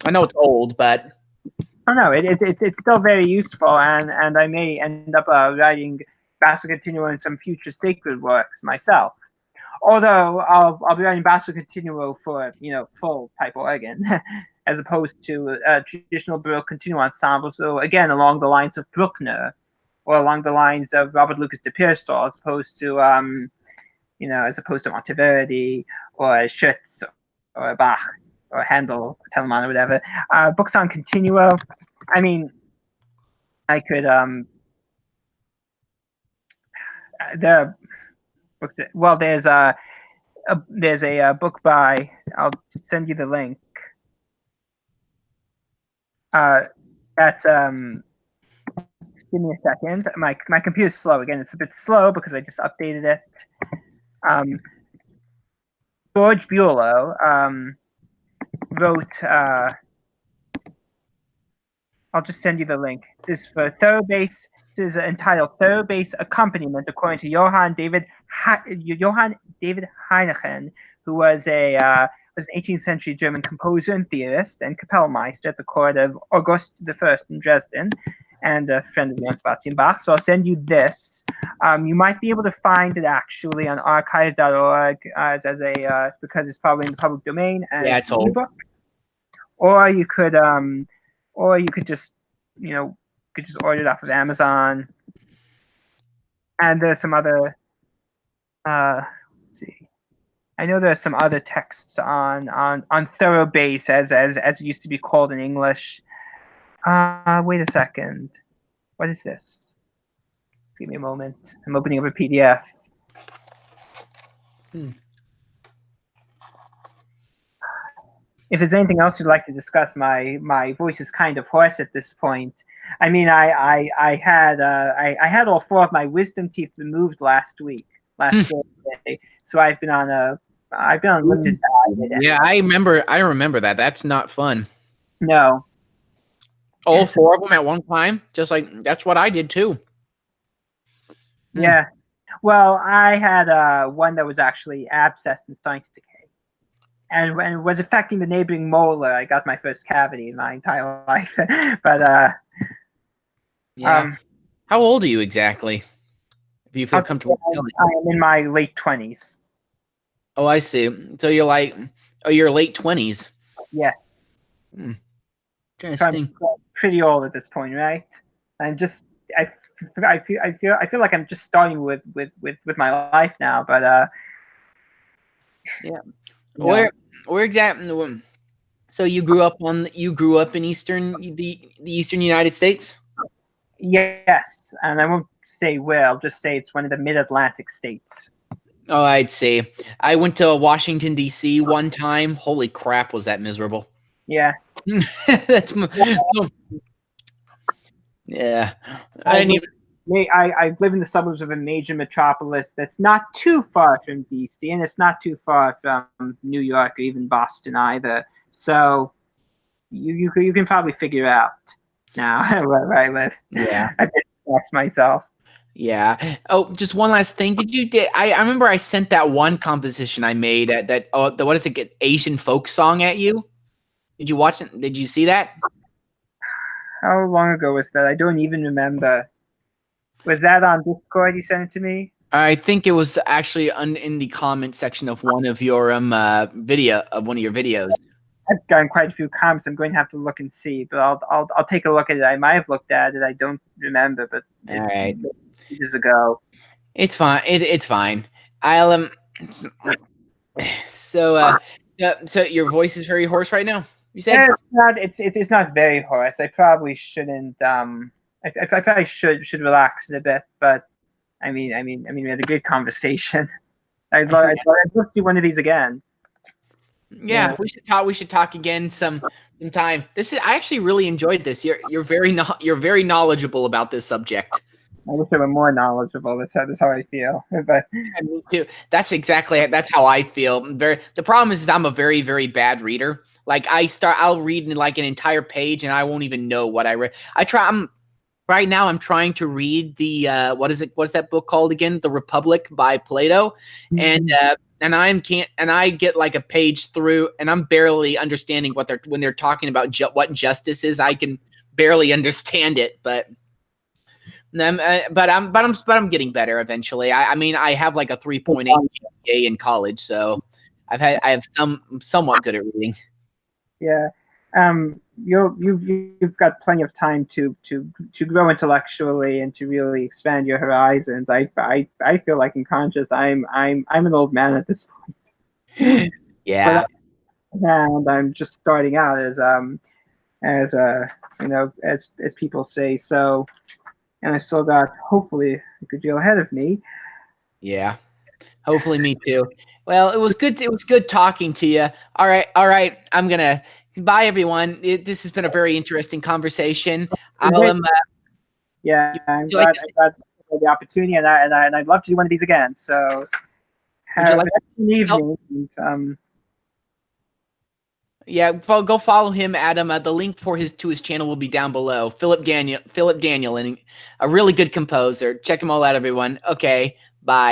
I know it's old, but it's still very useful, and I may end up writing basso continuo in some future sacred works myself. Although I'll be writing basso continuo for full type organ. as opposed to traditional Baroque continuo ensemble. So again, along the lines of Bruckner, or along the lines of Robert Lucas de Pierstal, as opposed to Monteverdi or Schütz or Bach or Handel, or Telemann or whatever. Books on continuo. I mean, I could the books. Well, there's a book by. I'll send you the link. That's Just give me a second. My computer's slow again. It's a bit slow because I just updated it. George Buelow wrote. I'll just send you the link. This is for thorough bass. This is entitled "Thorough Bass Accompaniment," according to Johann David Heineken, who was an 18th century German composer and theorist and Kapellmeister at the court of August I in Dresden, and a friend of Johann Sebastian Bach. So I'll send you this. You might be able to find it actually on archive.org because it's probably in the public domain and Yeah, it's old. ebook. Or you could just order it off of Amazon. And there's some other let's see. I know there's some other texts on thorough bass as it used to be called in English. Wait a second. What is this? Give me a moment. I'm opening up a PDF. If there's anything else you'd like to discuss, my voice is kind of hoarse at this point. I mean, I had all 4 of my wisdom teeth removed last Thursday, so I've been on limited diet. Yeah, I remember that. That's not fun. No. All 4 of them at one time? Just like, that's what I did too. Yeah. Well, I had one that was actually abscessed and starting to decay. And when it was affecting the neighboring molar, I got my first cavity in my entire life. But yeah. How old are you exactly? If you feel comfortable telling. I am in my late 20s. Oh, I see. So you're late 20s. Yeah. Interesting. So I'm pretty old at this point, right? And I feel like I'm just starting with my life now, but yeah. Where exactly? So you grew up in the Eastern United States? Yes, and I won't say where. I'll just say it's one of the Mid-Atlantic states. Oh, I'd say I went to Washington D.C. one time. Holy crap, was that miserable? Yeah. Yeah. I live in the suburbs of a major metropolis that's not too far from D.C. and it's not too far from New York or even Boston either. So you can probably figure out now where I live. Yeah. I just lost myself. Yeah. Oh, just one last thing. I remember I sent that one composition I made what is it? Asian folk song at you? Did you watch it? Did you see that? How long ago was that? I don't even remember. Was that on Discord? You sent it to me? I think it was actually in the comment section of one of your one of your videos. I've gotten quite a few comments. I'm going to have to look and see, but I'll take a look at it. I might have looked at it. I don't remember, but all right, ages ago. It's fine. It's fine. I'll So your voice is very hoarse right now. You said it's not very hoarse. I probably shouldn't. I probably should relax it a bit. But I mean, we had a good conversation. I'd love to do one of these again. Yeah, we should talk again sometime. I actually really enjoyed this. You're very knowledgeable about this subject. I wish I were more knowledgeable. That's how I feel. But me too. That's how I feel. The problem is I'm a very, very bad reader. Like I'll read like an entire page and I won't even know what I read. Right now I'm trying to read the what's that book called again? The Republic by Plato. Mm-hmm. And I get like a page through and I'm barely understanding when they're talking about what justice is. I can barely understand it, but I'm getting better eventually. I mean, I have like a 3.8 GPA in college, so I have somewhat good at reading. Yeah, you've got plenty of time to grow intellectually and to really expand your horizons. I feel like in conscious I'm an old man at this point, Yeah. but and I'm just starting out as as people say. So, and I still got hopefully a good deal ahead of me. Yeah. Hopefully me too. Well, it was good talking to you. All right. All right. I'm going to bye everyone. This has been a very interesting conversation. I'll Yeah, would you like to I'm glad for the opportunity, and I'd love to do one of these again. So would you have like an to evening. And, yeah, go follow him, Adam. The link for his channel will be down below. Phillip Daniel, and a really good composer. Check him all out, everyone. Okay, bye.